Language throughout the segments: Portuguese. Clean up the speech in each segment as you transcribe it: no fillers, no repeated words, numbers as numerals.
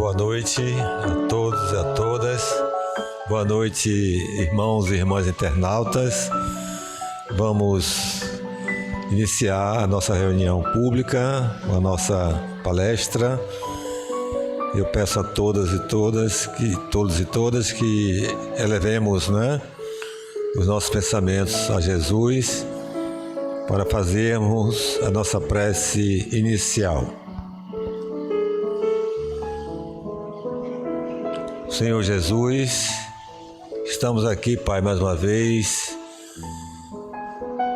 Boa noite a todos e a todas. Boa noite, irmãos e irmãs internautas. Vamos iniciar a nossa reunião pública, a nossa palestra. Eu peço a todos e todas que elevemos, os nossos pensamentos a Jesus para fazermos a nossa prece inicial. Senhor Jesus, estamos aqui, Pai, mais uma vez,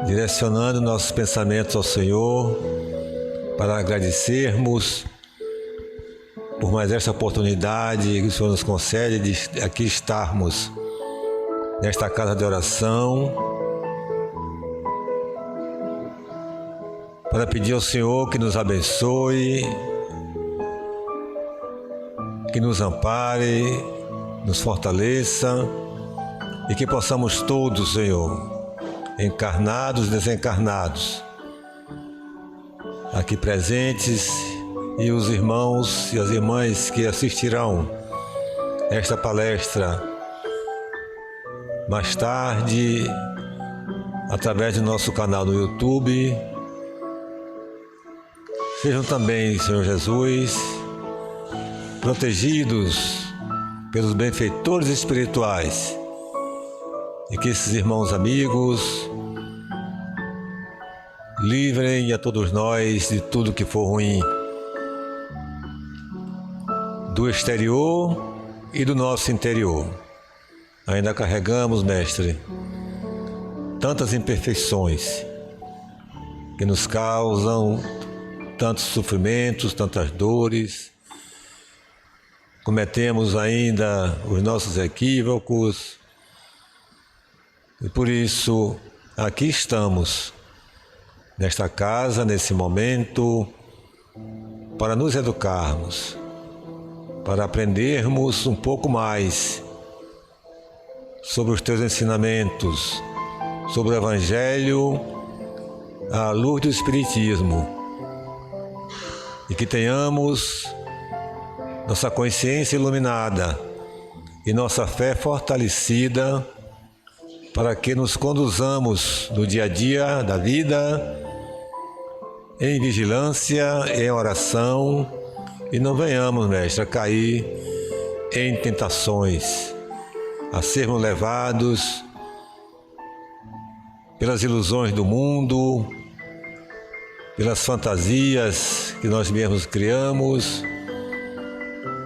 direcionando nossos pensamentos ao Senhor para agradecermos por mais esta oportunidade que o Senhor nos concede de aqui estarmos nesta casa de oração, para pedir ao Senhor que nos abençoe, que nos ampare, nos fortaleça e que possamos todos, Senhor, encarnados e desencarnados, aqui presentes, e os irmãos e as irmãs que assistirão esta palestra mais tarde, através do nosso canal no YouTube, sejam também, Senhor Jesus, protegidos pelos benfeitores espirituais e que esses irmãos amigos livrem a todos nós de tudo que for ruim, do exterior e do nosso interior. Ainda carregamos, Mestre, tantas imperfeições que nos causam tantos sofrimentos, tantas dores. Cometemos ainda os nossos equívocos e por isso aqui estamos, nesta casa, nesse momento, para nos educarmos, para aprendermos um pouco mais sobre os Teus ensinamentos, sobre o Evangelho à luz do Espiritismo, e que tenhamos nossa consciência iluminada e nossa fé fortalecida para que nos conduzamos no dia a dia da vida em vigilância, em oração e não venhamos, Mestre, a cair em tentações, a sermos levados pelas ilusões do mundo, pelas fantasias que nós mesmos criamos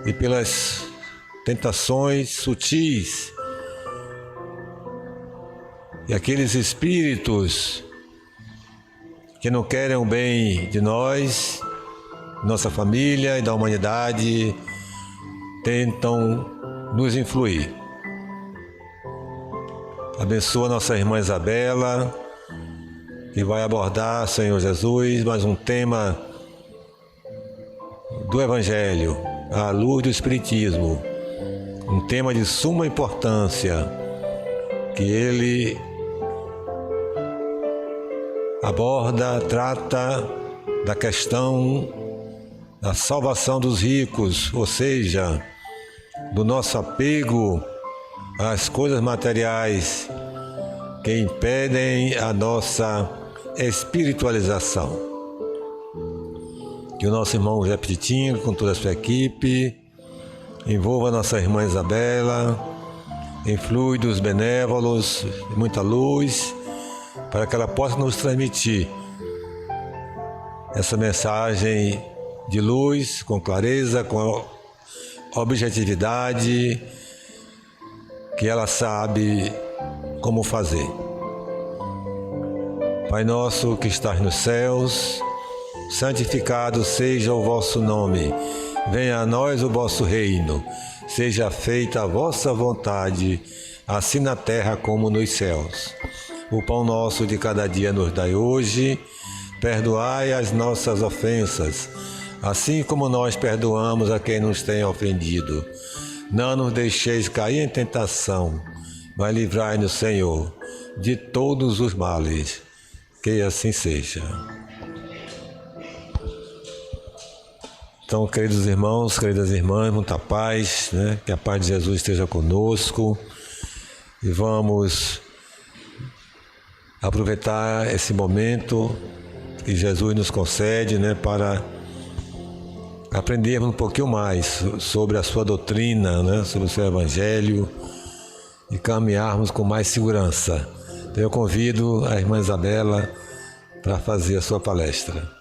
e pelas tentações sutis e aqueles espíritos que não querem o bem de nós, nossa família e da humanidade, tentam nos influir. Abençoa nossa irmã Isabela, que vai abordar, Senhor Jesus, mais um tema do Evangelho, à luz do Espiritismo, um tema de suma importância, que ele aborda, trata da questão da salvação dos ricos, ou seja, do nosso apego às coisas materiais que impedem a nossa espiritualização. Que o nosso irmão José Petitinho, com toda a sua equipe, envolva a nossa irmã Isabela em fluidos benévolos, de muita luz, para que ela possa nos transmitir essa mensagem de luz, com clareza, com objetividade, que ela sabe como fazer. Pai nosso que estás nos céus, santificado seja o vosso nome. Venha a nós o vosso reino. Seja feita a vossa vontade, assim na terra como nos céus. O pão nosso de cada dia nos dai hoje. Perdoai as nossas ofensas, assim como nós perdoamos a quem nos tem ofendido. Não nos deixeis cair em tentação, mas livrai-nos, Senhor, de todos os males. Que assim seja. Então, queridos irmãos, queridas irmãs, muita paz, né? Que a paz de Jesus esteja conosco. E vamos aproveitar esse momento que Jesus nos concede, né? Para aprendermos um pouquinho mais sobre a sua doutrina, né? Sobre o seu evangelho e caminharmos com mais segurança. Então, eu convido a irmã Isabela para fazer a sua palestra.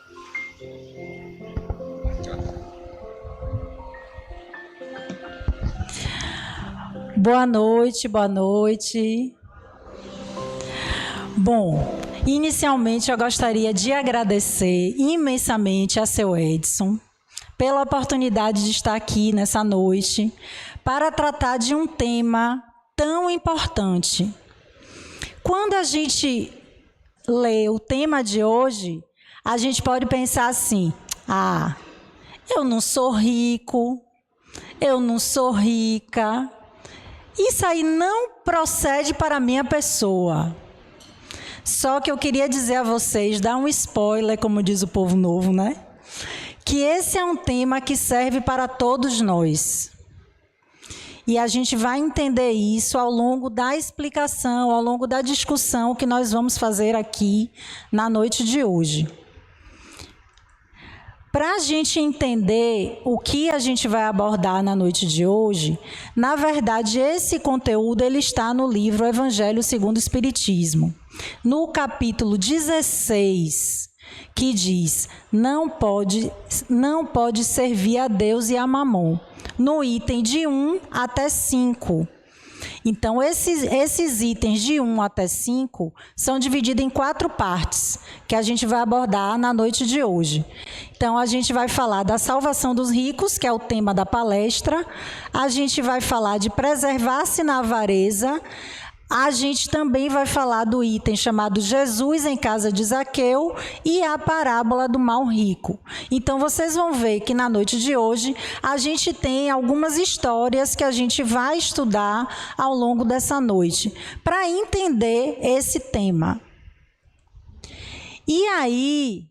Boa noite, boa noite. Bom, inicialmente eu gostaria de agradecer imensamente a seu Edson pela oportunidade de estar aqui nessa noite para tratar de um tema tão importante. Quando a gente lê o tema de hoje, a gente pode pensar assim: eu não sou rico, eu não sou rica. Isso aí não procede para a minha pessoa. Só que eu queria dizer a vocês, dar um spoiler, como diz o povo novo, né? Que esse é um tema que serve para todos nós. E a gente vai entender isso ao longo da explicação, ao longo da discussão que nós vamos fazer aqui na noite de hoje. Para a gente entender o que a gente vai abordar na noite de hoje, na verdade, esse conteúdo ele está no livro Evangelho segundo o Espiritismo, no capítulo 16, que diz: não pode servir a Deus e a Mamon, no item de 1 até 5. Então, esses itens de 1 até 5 são divididos em 4 partes, que a gente vai abordar na noite de hoje. Então, a gente vai falar da salvação dos ricos, que é o tema da palestra. A gente vai falar de preservar-se na avareza. A gente também vai falar do item chamado Jesus em casa de Zaqueu e a parábola do mal rico. Então, vocês vão ver que na noite de hoje a gente tem algumas histórias que a gente vai estudar ao longo dessa noite, para entender esse tema. E aí...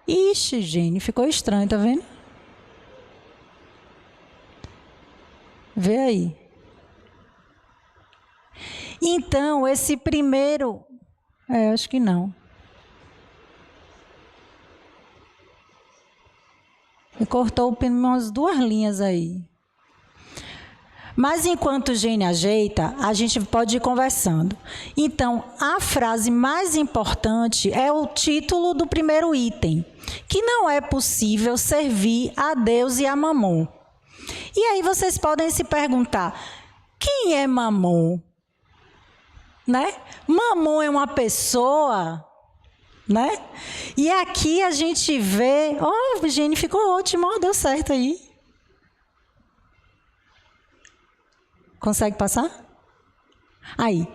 Ixi, gente, ficou estranho, tá vendo? Vê aí. Então, esse primeiro... acho que não. Cortou umas 2 linhas aí. Mas enquanto o Gene ajeita, a gente pode ir conversando. Então, a frase mais importante é o título do primeiro item, que não é possível servir a Deus e a Mamon. E aí vocês podem se perguntar, quem é Mamon? Né? Mamon é uma pessoa, né? E aqui a gente vê... Virginia, ficou ótimo, deu certo aí. Consegue passar? Aí.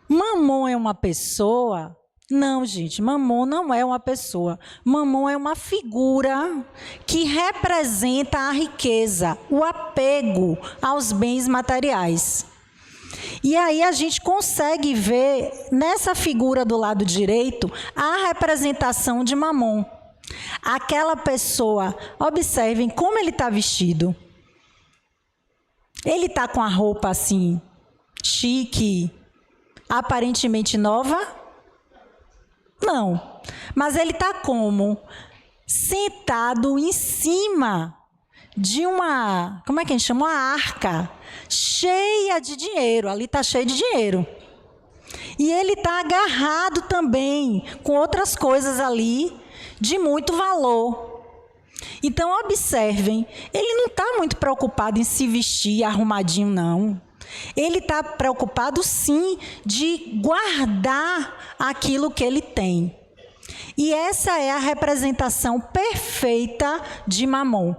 Mamon é uma pessoa? Não, gente, Mamon não é uma pessoa. Mamon é uma figura que representa a riqueza, o apego aos bens materiais. E aí a gente consegue ver nessa figura do lado direito a representação de Mamon. Aquela pessoa, observem como ele está vestido. Ele está com a roupa assim, chique, aparentemente nova? Não. Mas ele está como? Sentado em cima de uma, como é que a gente chama? Uma arca cheia de dinheiro. Ali está cheio de dinheiro. E ele está agarrado também com outras coisas ali de muito valor. Então, observem, ele não está muito preocupado em se vestir arrumadinho, não. Ele está preocupado, sim, de guardar aquilo que ele tem. E essa é a representação perfeita de Mamon.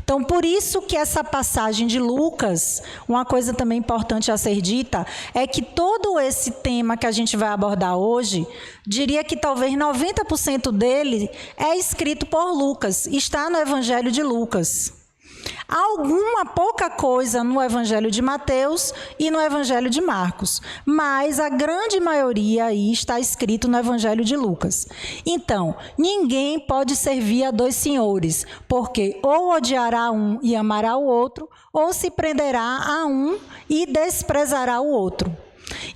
Então, por isso que essa passagem de Lucas, uma coisa também importante a ser dita, é que todo esse tema que a gente vai abordar hoje, diria que talvez 90% dele é escrito por Lucas, está no Evangelho de Lucas. Alguma pouca coisa no Evangelho de Mateus e no Evangelho de Marcos, mas a grande maioria aí está escrito no Evangelho de Lucas. Então, ninguém pode servir a dois senhores, porque ou odiará um e amará o outro, ou se prenderá a um e desprezará o outro.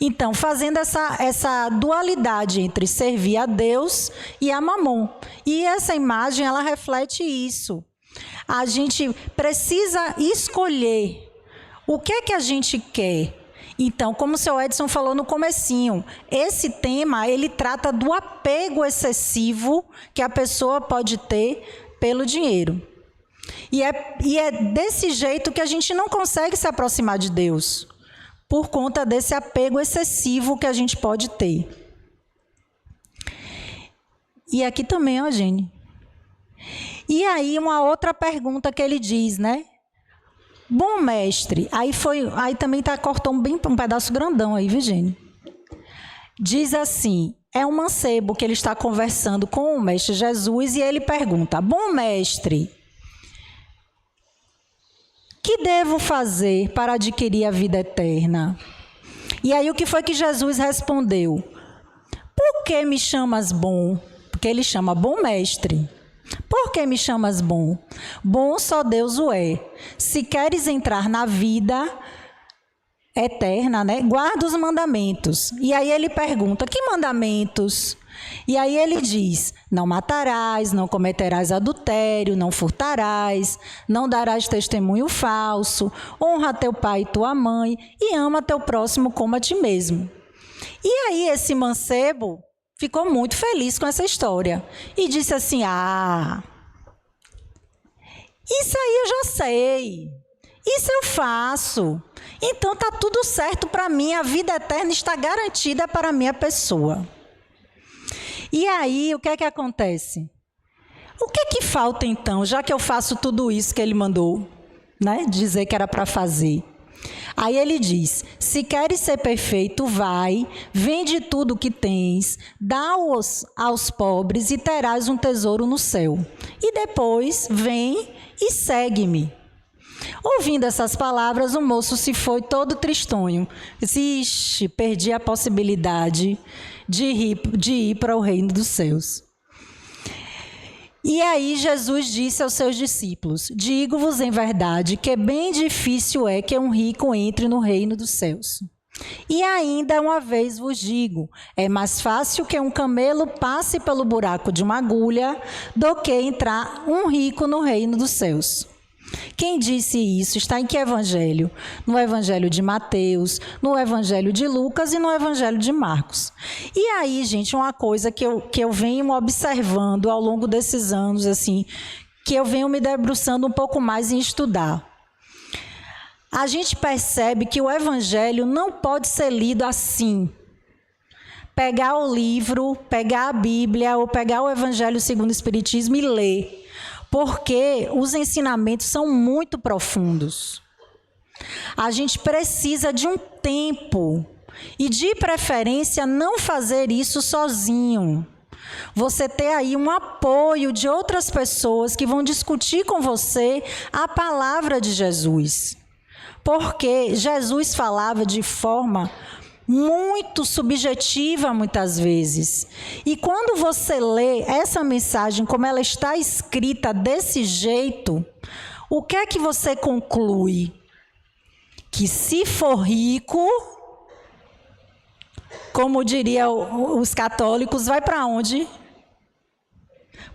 Então, fazendo essa dualidade entre servir a Deus e a Mamon. E essa imagem, ela reflete isso. A gente precisa escolher o que é que a gente quer. Então, como o seu Edson falou no comecinho, esse tema, ele trata do apego excessivo que a pessoa pode ter pelo dinheiro. E é desse jeito que a gente não consegue se aproximar de Deus, por conta desse apego excessivo que a gente pode ter. E aqui também, ó, Gene. E aí, uma outra pergunta que ele diz, né? Bom mestre, aí também cortou um pedaço grandão aí, Virgínia. Diz assim, é um mancebo que ele está conversando com o mestre Jesus e ele pergunta, bom mestre, que devo fazer para adquirir a vida eterna? E aí o que foi que Jesus respondeu? Por que me chamas bom? Porque ele chama bom mestre. Por que me chamas bom? Bom só Deus o é. Se queres entrar na vida eterna, né? Guarda os mandamentos. E aí ele pergunta, que mandamentos? E aí ele diz, não matarás, não cometerás adultério, não furtarás, não darás testemunho falso, honra teu pai e tua mãe e ama teu próximo como a ti mesmo. E aí esse mancebo ficou muito feliz com essa história e disse assim, isso aí eu já sei, isso eu faço, então está tudo certo para mim, a vida eterna está garantida para a minha pessoa. E aí, o que é que acontece? O que é que falta então, já que eu faço tudo isso que ele mandou, né, dizer que era para fazer? Aí ele diz, se queres ser perfeito, vai, vende tudo o que tens, dá-os aos pobres e terás um tesouro no céu. E depois vem e segue-me. Ouvindo essas palavras, o moço se foi todo tristonho. Disse, ixi, perdi a possibilidade de ir para o reino dos céus. E aí Jesus disse aos seus discípulos, digo-vos em verdade que bem difícil é que um rico entre no reino dos céus. E ainda uma vez vos digo, é mais fácil que um camelo passe pelo buraco de uma agulha do que entrar um rico no reino dos céus. Quem disse isso está em que evangelho? No evangelho de Mateus, no evangelho de Lucas e no evangelho de Marcos. E aí, gente, uma coisa que eu venho observando ao longo desses anos, assim, que eu venho me debruçando um pouco mais em estudar. A gente percebe que o evangelho não pode ser lido assim. Pegar o livro, pegar a Bíblia ou pegar o evangelho segundo o Espiritismo e ler. Porque os ensinamentos são muito profundos. A gente precisa de um tempo e, de preferência, não fazer isso sozinho. Você ter aí um apoio de outras pessoas que vão discutir com você a palavra de Jesus. Porque Jesus falava de forma muito subjetiva muitas vezes. E quando você lê essa mensagem como ela está escrita desse jeito, o que é que você conclui? Que se for rico, como diriam os católicos, vai para onde?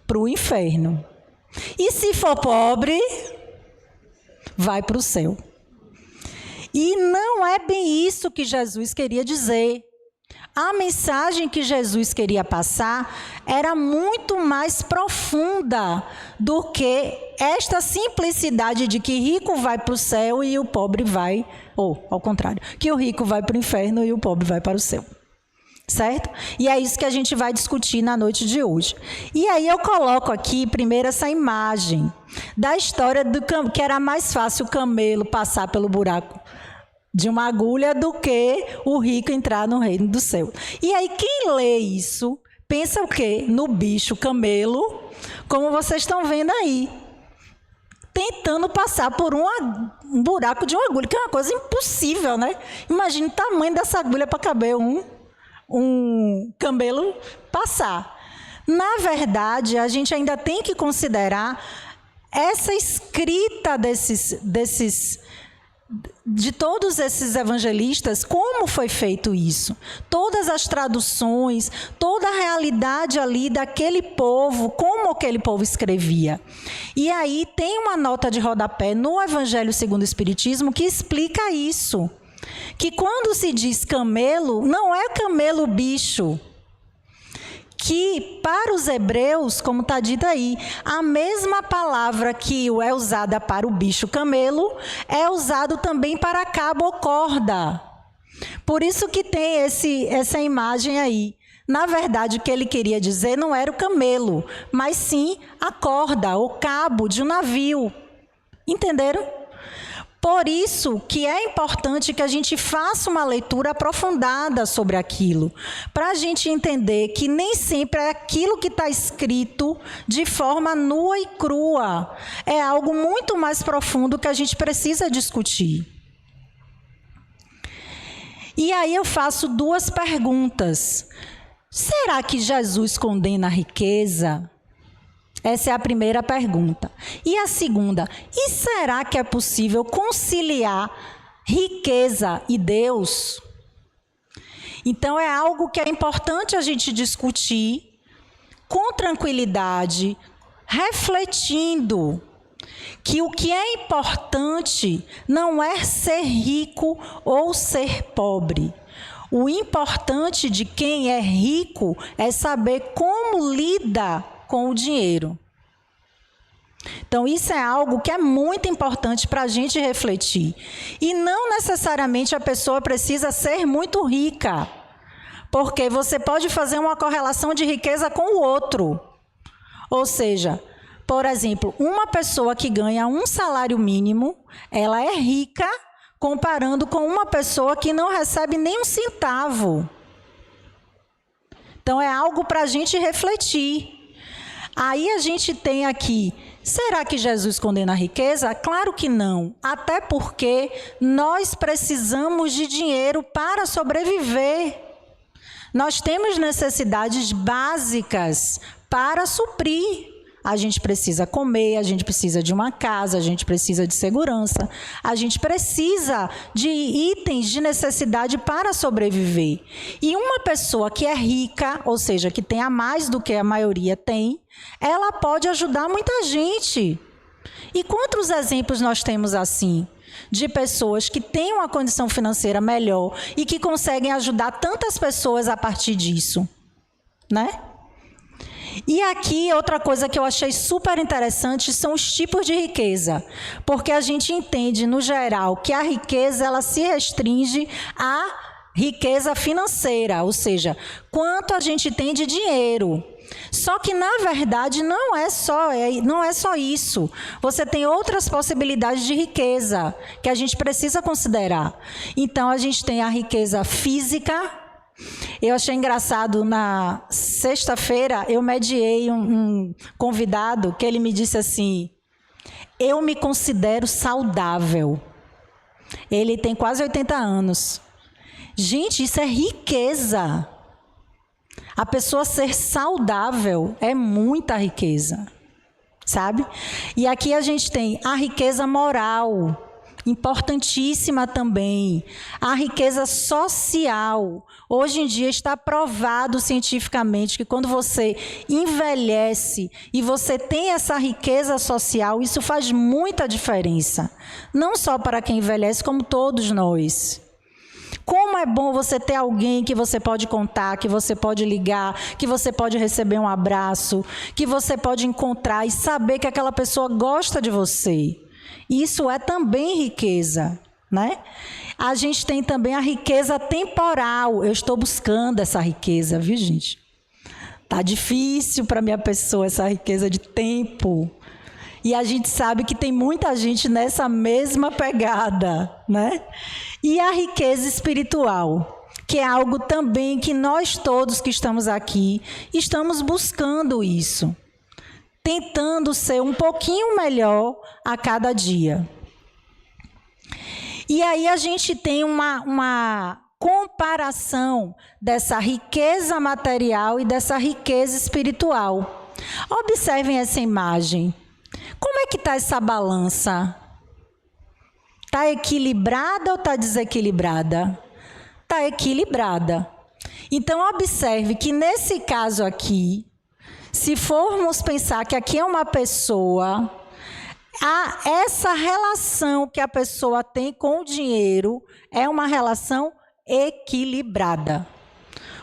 Para o inferno. E se for pobre, vai para o céu. E não é bem isso que Jesus queria dizer. A mensagem que Jesus queria passar era muito mais profunda do que esta simplicidade de que rico vai para o céu e o pobre vai, ou ao contrário, que o rico vai para o inferno e o pobre vai para o céu. Certo? E é isso que a gente vai discutir na noite de hoje. E aí eu coloco aqui primeiro essa imagem da história que era mais fácil o camelo passar pelo buraco de uma agulha do que o rico entrar no reino do céu. E aí quem lê isso, pensa o quê? No bicho camelo, como vocês estão vendo aí. tentando passar por um buraco de uma agulha, que é uma coisa impossível, né? Imagina o tamanho dessa agulha para caber um camelo passar. Na verdade, a gente ainda tem que considerar essa escrita de todos esses evangelistas, como foi feito isso. Todas as traduções, toda a realidade ali daquele povo, como aquele povo escrevia. E aí tem uma nota de rodapé no Evangelho segundo o Espiritismo que explica isso. Que quando se diz camelo, não é camelo bicho. Que para os hebreus, como está dito aí, a mesma palavra que é usada para o bicho camelo é usado também para cabo ou corda. Por isso que tem essa imagem aí. Na verdade, o que ele queria dizer não era o camelo, mas sim a corda, o cabo de um navio. Entenderam? Por isso que é importante que a gente faça uma leitura aprofundada sobre aquilo, para a gente entender que nem sempre é aquilo que está escrito de forma nua e crua. É algo muito mais profundo que a gente precisa discutir. E aí eu faço duas perguntas. Será que Jesus condena a riqueza? Essa é a primeira pergunta. E a segunda, e será que é possível conciliar riqueza e Deus? Então é algo que é importante a gente discutir com tranquilidade, refletindo que o que é importante não é ser rico ou ser pobre. O importante de quem é rico é saber como lida com o dinheiro. Então, isso é algo que é muito importante para a gente refletir. E não necessariamente a pessoa precisa ser muito rica, porque você pode fazer uma correlação de riqueza com o outro. Ou seja, por exemplo, uma pessoa que ganha um salário mínimo, ela é rica comparando com uma pessoa que não recebe nem um centavo. Então, é algo para a gente refletir. Aí a gente tem aqui, será que Jesus condena a riqueza? Claro que não, até porque nós precisamos de dinheiro para sobreviver. Nós temos necessidades básicas para suprir. A gente precisa comer, a gente precisa de uma casa, a gente precisa de segurança, a gente precisa de itens de necessidade para sobreviver. E uma pessoa que é rica, ou seja, que tem a mais do que a maioria tem, ela pode ajudar muita gente. E quantos exemplos nós temos assim? De pessoas que têm uma condição financeira melhor e que conseguem ajudar tantas pessoas a partir disso, né? E aqui, outra coisa que eu achei super interessante são os tipos de riqueza, porque a gente entende, no geral, que a riqueza ela se restringe à riqueza financeira, ou seja, quanto a gente tem de dinheiro. Só que, na verdade, não é só isso. Você tem outras possibilidades de riqueza que a gente precisa considerar. Então, a gente tem a riqueza física. Eu achei engraçado, na sexta-feira, eu mediei um convidado que ele me disse assim, eu me considero saudável. Ele tem quase 80 anos. Gente, isso é riqueza. A pessoa ser saudável é muita riqueza, sabe? E aqui a gente tem a riqueza moral, importantíssima também. A riqueza social. Hoje em dia está provado cientificamente que quando você envelhece e você tem essa riqueza social, isso faz muita diferença. Não só para quem envelhece, como todos nós. Como é bom você ter alguém que você pode contar, que você pode ligar, que você pode receber um abraço, que você pode encontrar e saber que aquela pessoa gosta de você. Isso é também riqueza, né? A gente tem também a riqueza temporal. Eu estou buscando essa riqueza, viu, gente? Tá difícil para minha pessoa essa riqueza de tempo. E a gente sabe que tem muita gente nessa mesma pegada, né? E a riqueza espiritual, que é algo também que nós todos que estamos aqui estamos buscando isso. tentando ser um pouquinho melhor a cada dia. E aí a gente tem uma comparação dessa riqueza material e dessa riqueza espiritual. Observem essa imagem. Como é que está essa balança? Está equilibrada ou está desequilibrada? Está equilibrada. Então, observe que nesse caso aqui, se formos pensar que aqui é uma pessoa, essa relação que a pessoa tem com o dinheiro é uma relação equilibrada.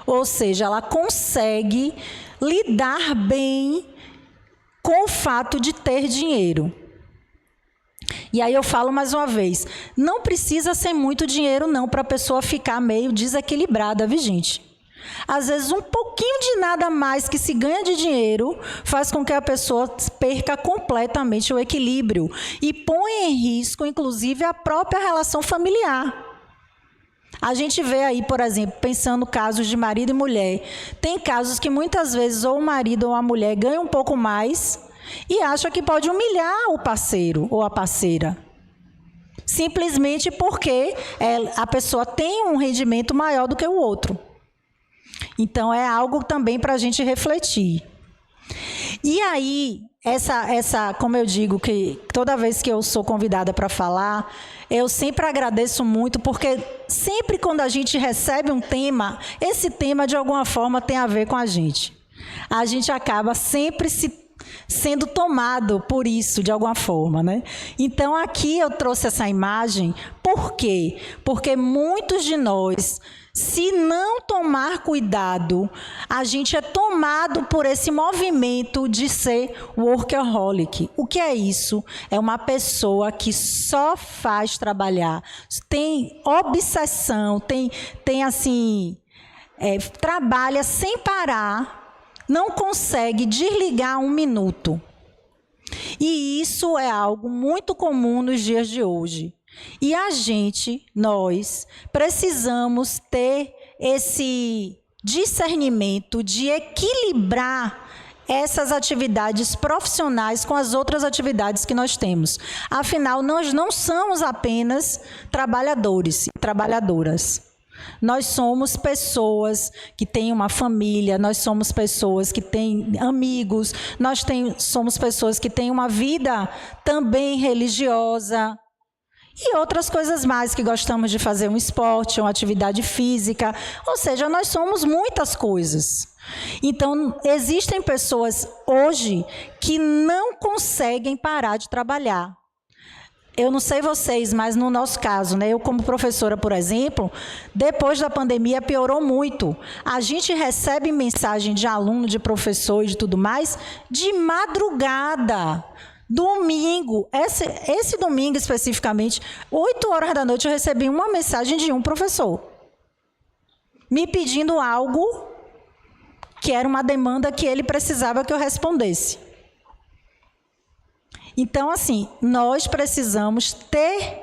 Ou seja, ela consegue lidar bem com o fato de ter dinheiro. E aí eu falo mais uma vez, não precisa ser muito dinheiro não para a pessoa ficar meio desequilibrada, viu, gente? Às vezes um pouquinho de nada mais que se ganha de dinheiro faz com que a pessoa perca completamente o equilíbrio e põe em risco, inclusive, a própria relação familiar. A gente vê aí, por exemplo, pensando casos de marido e mulher, tem casos que muitas vezes ou o marido ou a mulher ganha um pouco mais e acha que pode humilhar o parceiro ou a parceira, simplesmente porque a pessoa tem um rendimento maior do que o outro. Então, é algo também para a gente refletir. E aí, como eu digo, que toda vez que eu sou convidada para falar, eu sempre agradeço muito, porque sempre quando a gente recebe um tema, esse tema de alguma forma tem a ver com a gente. A gente acaba sempre sendo tomado por isso, de alguma forma, né? Então, aqui eu trouxe essa imagem, por quê? Porque muitos de nós, se não tomar cuidado, a gente é tomado por esse movimento de ser workaholic. O que é isso? É uma pessoa que só faz trabalhar, tem obsessão, tem assim, trabalha sem parar, não consegue desligar um minuto. E isso é algo muito comum nos dias de hoje. E nós, precisamos ter esse discernimento de equilibrar essas atividades profissionais com as outras atividades que nós temos. Afinal, nós não somos apenas trabalhadores e trabalhadoras. Nós somos pessoas que têm uma família, nós somos pessoas que têm amigos, somos pessoas que têm uma vida também religiosa e outras coisas mais, que gostamos de fazer um esporte, uma atividade física, ou seja, nós somos muitas coisas. Então, existem pessoas hoje que não conseguem parar de trabalhar. Eu não sei vocês, mas no nosso caso, né, eu como professora, por exemplo, depois da pandemia piorou muito. A gente recebe mensagem de aluno, de professor e de tudo mais, de madrugada, domingo. Esse domingo especificamente, 8h da noite, eu recebi uma mensagem de um professor, me pedindo algo que era uma demanda que ele precisava que eu respondesse. Então, assim, nós precisamos ter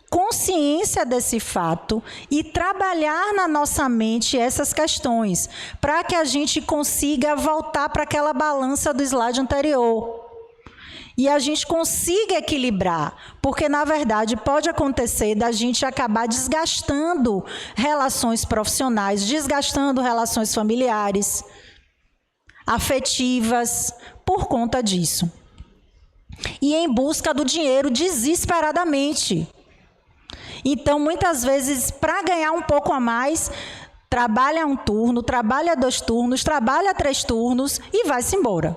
consciência desse fato e trabalhar na nossa mente essas questões, para que a gente consiga voltar para aquela balança do slide anterior. E a gente consiga equilibrar, porque, na verdade, pode acontecer da gente acabar desgastando relações profissionais, desgastando relações familiares, afetivas, por conta disso. E em busca do dinheiro desesperadamente. Então, muitas vezes, para ganhar um pouco a mais, trabalha um turno, trabalha 2 turnos, trabalha 3 turnos e vai-se embora.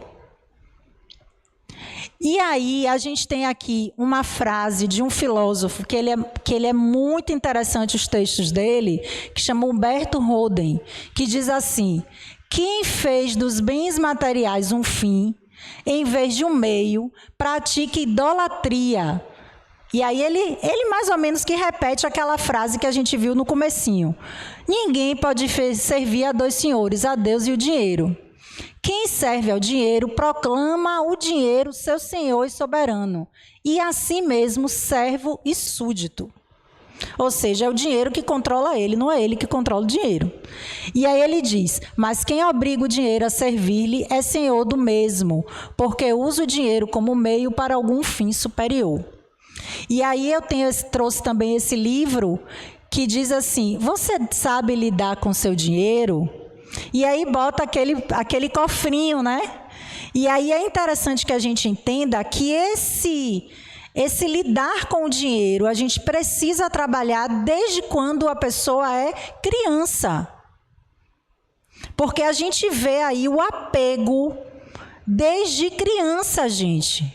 E aí, a gente tem aqui uma frase de um filósofo, que ele é muito interessante, os textos dele, que chama Humberto Roden, que diz assim: quem fez dos bens materiais um fim, em vez de um meio, pratica idolatria. E aí ele mais ou menos que repete aquela frase que a gente viu no comecinho. Ninguém pode servir a 2 senhores, a Deus e o dinheiro. Quem serve ao dinheiro proclama o dinheiro seu senhor e soberano, e assim mesmo servo e súdito. Ou seja, é o dinheiro que controla ele, não é ele que controla o dinheiro. E aí ele diz, mas quem obriga o dinheiro a servir-lhe é senhor do mesmo, porque usa o dinheiro como meio para algum fim superior. E aí eu trouxe também esse livro que diz assim, você sabe lidar com seu dinheiro? E aí bota aquele cofrinho, né? E aí é interessante que a gente entenda que esse lidar com o dinheiro, a gente precisa trabalhar desde quando a pessoa é criança. Porque a gente vê aí o apego desde criança, gente.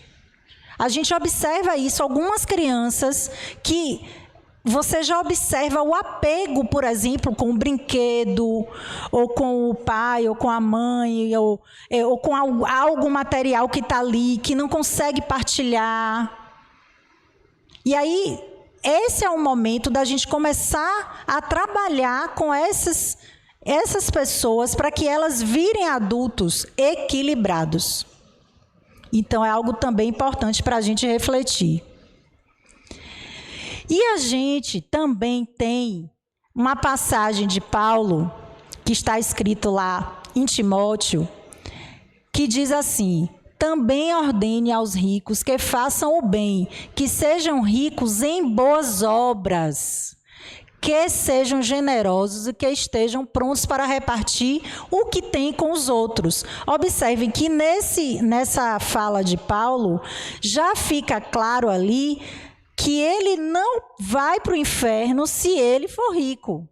A gente observa isso, algumas crianças que você já observa o apego, por exemplo, com o brinquedo, ou com o pai, ou com a mãe, ou com algo material que está ali, que não consegue partilhar. E aí, esse é o momento da gente começar a trabalhar com essas pessoas para que elas virem adultos equilibrados. Então, é algo também importante para a gente refletir. E a gente também tem uma passagem de Paulo, que está escrito lá em Timóteo, que diz assim, também ordene aos ricos que façam o bem, que sejam ricos em boas obras, que sejam generosos e que estejam prontos para repartir o que têm com os outros. Observem que nessa fala de Paulo, já fica claro ali que ele não vai para o inferno se ele for rico,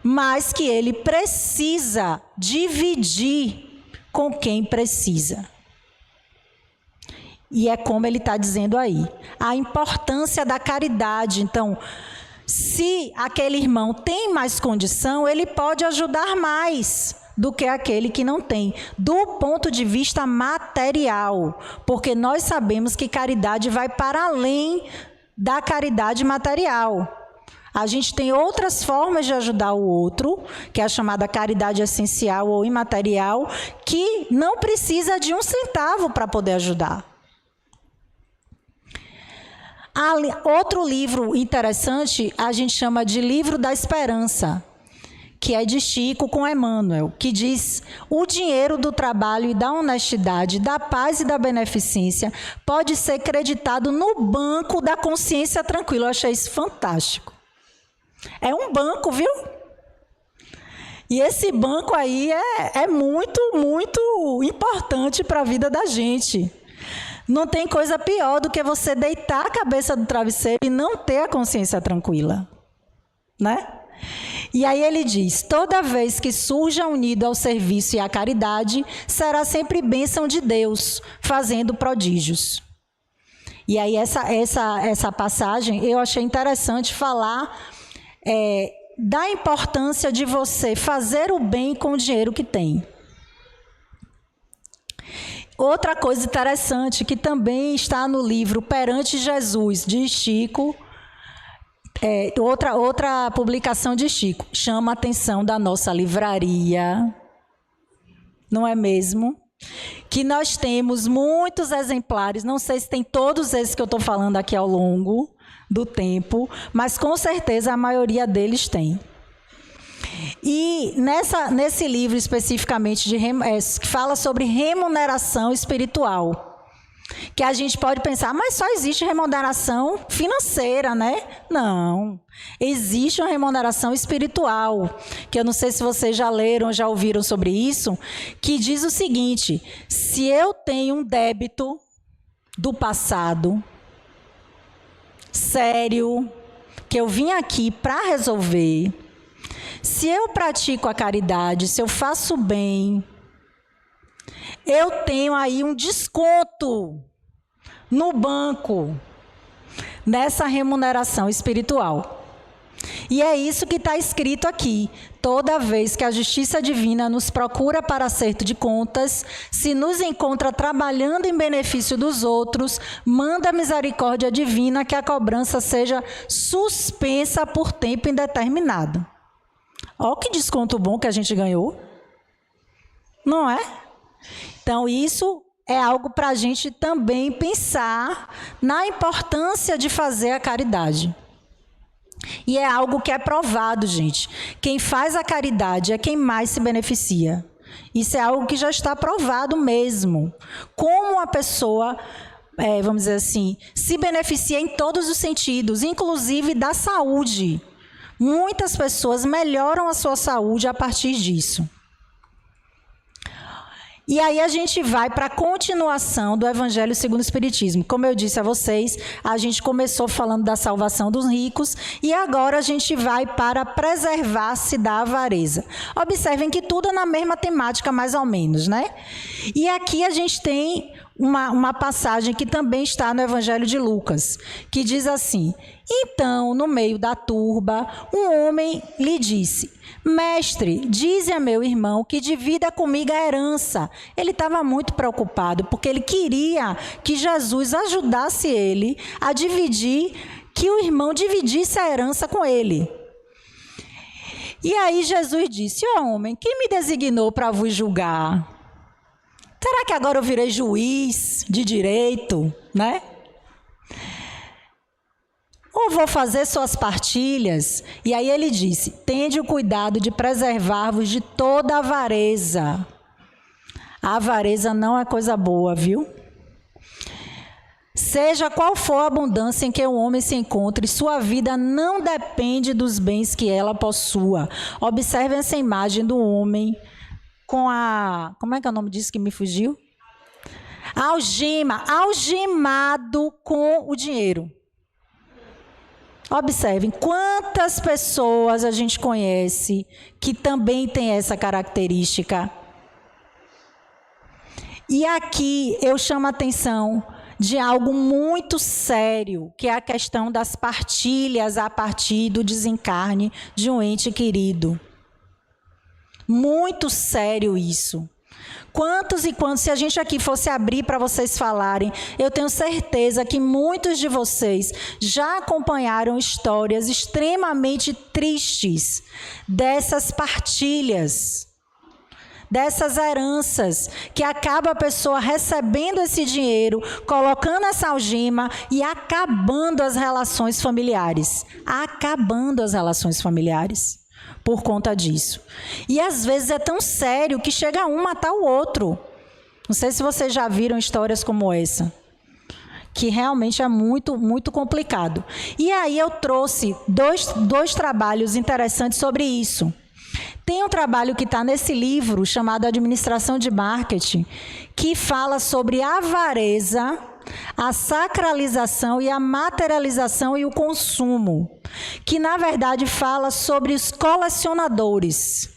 mas que ele precisa dividir com quem precisa. E é como ele está dizendo aí, a importância da caridade. Então, se aquele irmão tem mais condição, ele pode ajudar mais do que aquele que não tem, do ponto de vista material, porque nós sabemos que caridade vai para além da caridade material. A gente tem outras formas de ajudar o outro, que é a chamada caridade essencial ou imaterial, que não precisa de um centavo para poder ajudar. Outro livro interessante, a gente chama de Livro da Esperança, que é de Chico com Emmanuel, que diz, o dinheiro do trabalho e da honestidade, da paz e da beneficência pode ser creditado no banco da consciência tranquila. Eu achei isso fantástico. É um banco, viu? E esse banco aí é muito, muito importante para a vida da gente. Não tem coisa pior do que você deitar a cabeça do travesseiro e não ter a consciência tranquila, né? E aí ele diz, toda vez que surja unido ao serviço e à caridade, será sempre bênção de Deus, fazendo prodígios. E aí essa passagem, eu achei interessante falar da importância de você fazer o bem com o dinheiro que tem. Outra coisa interessante, que também está no livro Perante Jesus, de Chico, outra publicação de Chico, chama a atenção da nossa livraria, não é mesmo? Que nós temos muitos exemplares, não sei se tem todos esses que eu estou falando aqui ao longo do tempo, mas com certeza a maioria deles tem. E nesse livro especificamente, que fala sobre remuneração espiritual, que a gente pode pensar, mas só existe remuneração financeira, né? Não, existe uma remuneração espiritual, que eu não sei se vocês já leram, já ouviram sobre isso, que diz o seguinte, se eu tenho um débito do passado, sério, que eu vim aqui para resolver, se eu pratico a caridade, se eu faço bem, eu tenho aí um desconto no banco, nessa remuneração espiritual. E é isso que está escrito aqui. Toda vez que a justiça divina nos procura para acerto de contas, se nos encontra trabalhando em benefício dos outros, manda a misericórdia divina que a cobrança seja suspensa por tempo indeterminado. Olha que desconto bom que a gente ganhou. Não é? Então, isso é algo para a gente também pensar na importância de fazer a caridade. E é algo que é provado, gente. Quem faz a caridade é quem mais se beneficia. Isso é algo que já está provado mesmo. Como a pessoa, vamos dizer assim, se beneficia em todos os sentidos, inclusive da saúde. Muitas pessoas melhoram a sua saúde a partir disso. E aí a gente vai para a continuação do Evangelho segundo o Espiritismo. Como eu disse a vocês, a gente começou falando da salvação dos ricos e agora a gente vai para preservar-se da avareza. Observem que tudo é na mesma temática, mais ou menos, né? E aqui a gente tem uma passagem que também está no Evangelho de Lucas, que diz assim: então, no meio da turba, um homem lhe disse: mestre, dize a meu irmão que divida comigo a herança. Ele estava muito preocupado, porque ele queria que Jesus ajudasse ele a dividir, que o irmão dividisse a herança com ele. E aí Jesus disse: ó homem, quem me designou para vos julgar? Será que agora eu virei juiz de direito, né? Ou vou fazer suas partilhas? E aí ele disse: tende o cuidado de preservar-vos de toda avareza. A avareza não é coisa boa, viu? Seja qual for a abundância em que o homem se encontre, sua vida não depende dos bens que ela possua. Observe essa imagem do homem com a... Como é que é o nome disso que me fugiu? Algema, algemado com o dinheiro. Observem quantas pessoas a gente conhece que também tem essa característica. E aqui eu chamo a atenção de algo muito sério, que é a questão das partilhas a partir do desencarne de um ente querido. Muito sério isso. Quantos e quantos, se a gente aqui fosse abrir para vocês falarem, eu tenho certeza que muitos de vocês já acompanharam histórias extremamente tristes dessas partilhas, dessas heranças, que acaba a pessoa recebendo esse dinheiro, colocando essa algema e acabando as relações familiares. Acabando as relações familiares. Por conta disso. E às vezes é tão sério que chega um matar o outro. Não sei se vocês já viram histórias como essa, que realmente é muito, muito complicado. E aí eu trouxe dois trabalhos interessantes sobre isso. Tem um trabalho que está nesse livro, chamado Administração de Marketing, que fala sobre a avareza, a sacralização e a materialização e o consumo, que na verdade fala sobre os colecionadores,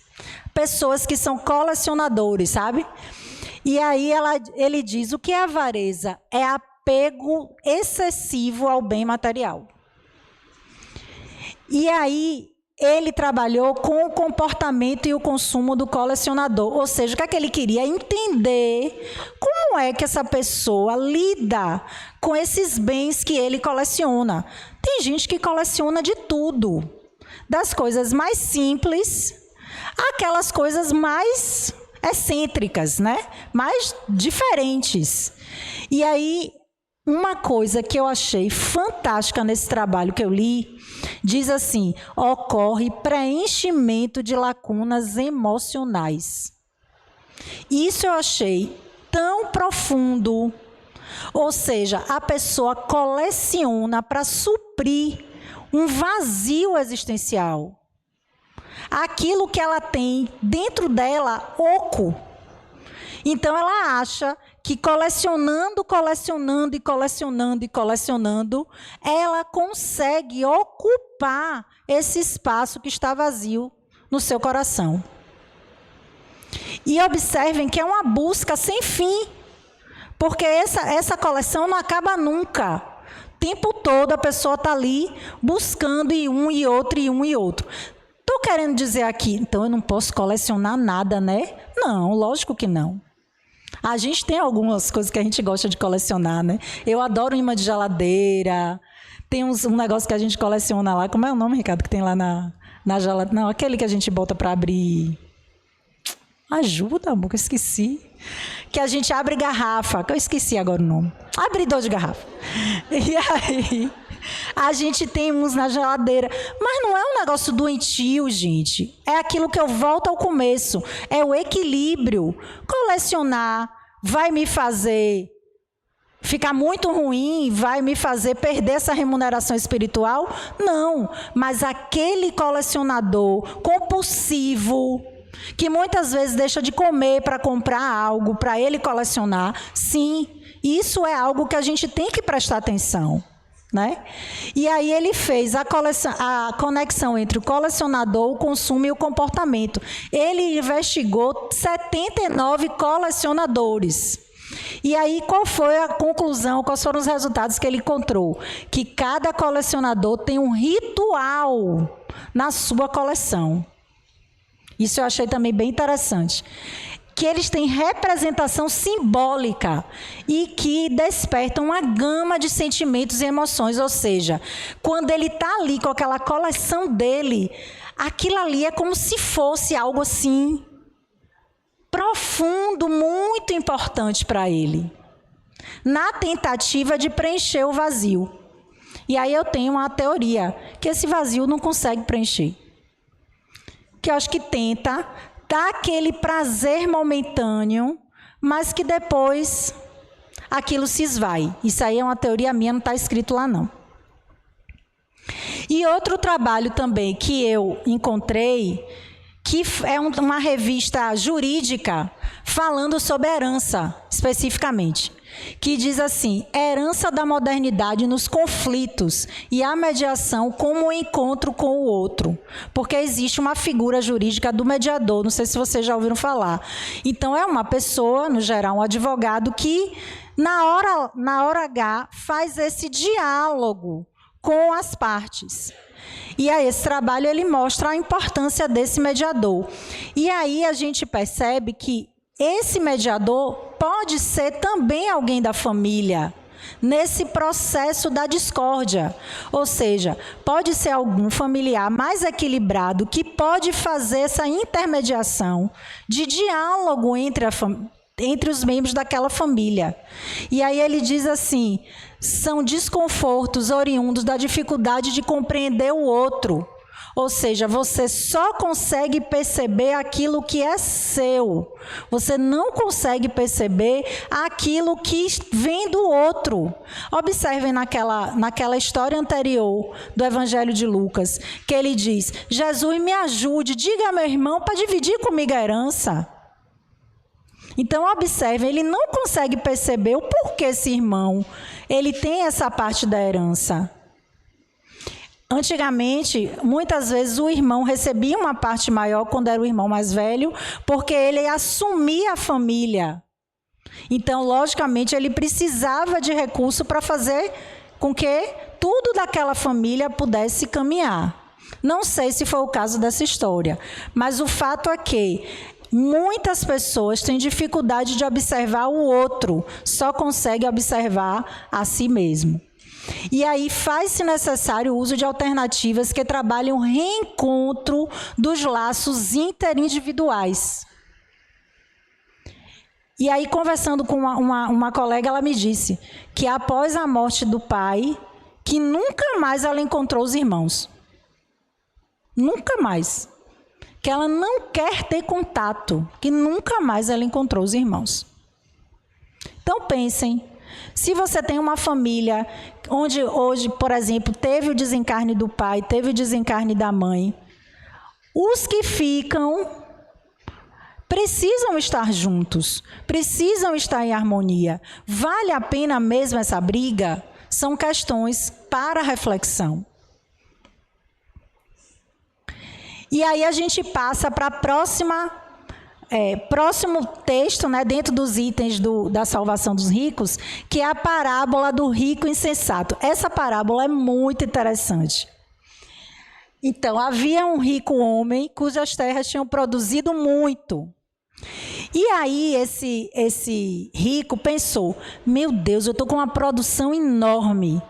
pessoas que são colecionadores, sabe? E aí ele diz: o que é avareza? É apego excessivo ao bem material. E aí ele trabalhou com o comportamento e o consumo do colecionador. Ou seja, o que é que ele queria? Entender como é que essa pessoa lida com esses bens que ele coleciona. Tem gente que coleciona de tudo. Das coisas mais simples, aquelas coisas mais excêntricas, né? Mais diferentes. E aí, uma coisa que eu achei fantástica nesse trabalho que eu li, diz assim: ocorre preenchimento de lacunas emocionais. Isso eu achei tão profundo. Ou seja, a pessoa coleciona para suprir um vazio existencial. Aquilo que ela tem dentro dela, oco. Então ela acha que colecionando, ela consegue ocupar esse espaço que está vazio no seu coração. E observem que é uma busca sem fim, porque essa coleção não acaba nunca. O tempo todo a pessoa está ali buscando e um e outro. Estou querendo dizer aqui, então eu não posso colecionar nada, né? Não, lógico que não. A gente tem algumas coisas que a gente gosta de colecionar, né? Eu adoro imã de geladeira. Tem um negócio que a gente coleciona lá. Como é o nome, Ricardo, que tem lá na geladeira? Não, aquele que a gente bota para abrir... Ajuda, amor, que eu esqueci. Que a gente abre garrafa, que eu esqueci agora o nome. Abridor de garrafa. E aí, A gente tem uns na geladeira. Mas não é um negócio doentio, gente. É aquilo que eu volto ao começo. É o equilíbrio. Colecionar vai me fazer ficar muito ruim, vai me fazer perder essa remuneração espiritual? Não. Mas aquele colecionador compulsivo, que muitas vezes deixa de comer para comprar algo, para ele colecionar, sim, isso é algo que a gente tem que prestar atenção, né? E aí ele fez a conexão entre o colecionador, o consumo e o comportamento. Ele investigou 79 colecionadores. E aí, qual foi a conclusão, quais foram os resultados que ele encontrou? Que cada colecionador tem um ritual na sua coleção. Isso eu achei também bem interessante. Que eles têm representação simbólica e que despertam uma gama de sentimentos e emoções. Ou seja, quando ele está ali com aquela coleção dele, aquilo ali é como se fosse algo assim profundo, muito importante para ele, na tentativa de preencher o vazio. E aí eu tenho uma teoria, que esse vazio não consegue preencher. Que eu acho que tenta dar aquele prazer momentâneo, mas que depois aquilo se esvai. Isso aí é uma teoria minha, não está escrito lá não. E outro trabalho também que eu encontrei, que é uma revista jurídica falando sobre herança, especificamente, que diz assim: herança da modernidade nos conflitos e a mediação como o encontro com o outro. Porque existe uma figura jurídica do mediador, não sei se vocês já ouviram falar. Então, é uma pessoa, no geral, um advogado, que na hora H faz esse diálogo com as partes. E aí esse trabalho ele mostra a importância desse mediador. E aí a gente percebe que esse mediador pode ser também alguém da família, nesse processo da discórdia. Ou seja, pode ser algum familiar mais equilibrado que pode fazer essa intermediação de diálogo entre os membros daquela família. E aí ele diz assim: são desconfortos oriundos da dificuldade de compreender o outro. Ou seja, você só consegue perceber aquilo que é seu. Você não consegue perceber aquilo que vem do outro. Observem naquela história anterior do Evangelho de Lucas, que ele diz: Jesus, me ajude, diga a meu irmão para dividir comigo a herança. Então, observe, ele não consegue perceber o porquê esse irmão ele tem essa parte da herança. Antigamente, muitas vezes o irmão recebia uma parte maior quando era o irmão mais velho, porque ele assumia a família. Então, logicamente, ele precisava de recurso para fazer com que tudo daquela família pudesse caminhar. Não sei se foi o caso dessa história, mas o fato é que muitas pessoas têm dificuldade de observar o outro, só conseguem observar a si mesmo. E aí faz-se necessário o uso de alternativas que trabalham o reencontro dos laços interindividuais. E aí, conversando com uma colega, ela me disse que após a morte do pai, que nunca mais ela encontrou os irmãos. Nunca mais. Que ela não quer ter contato, que nunca mais ela encontrou os irmãos. Então pensem, se você tem uma família onde hoje, por exemplo, teve o desencarne do pai, teve o desencarne da mãe, os que ficam precisam estar juntos, precisam estar em harmonia. Vale a pena mesmo essa briga? São questões para reflexão. E aí a gente passa para a próximo texto, né, dentro dos itens da salvação dos ricos, que é a parábola do rico insensato. Essa parábola é muito interessante. Então, havia um rico homem cujas terras tinham produzido muito. E aí esse rico pensou: meu Deus, eu estou com uma produção enorme. O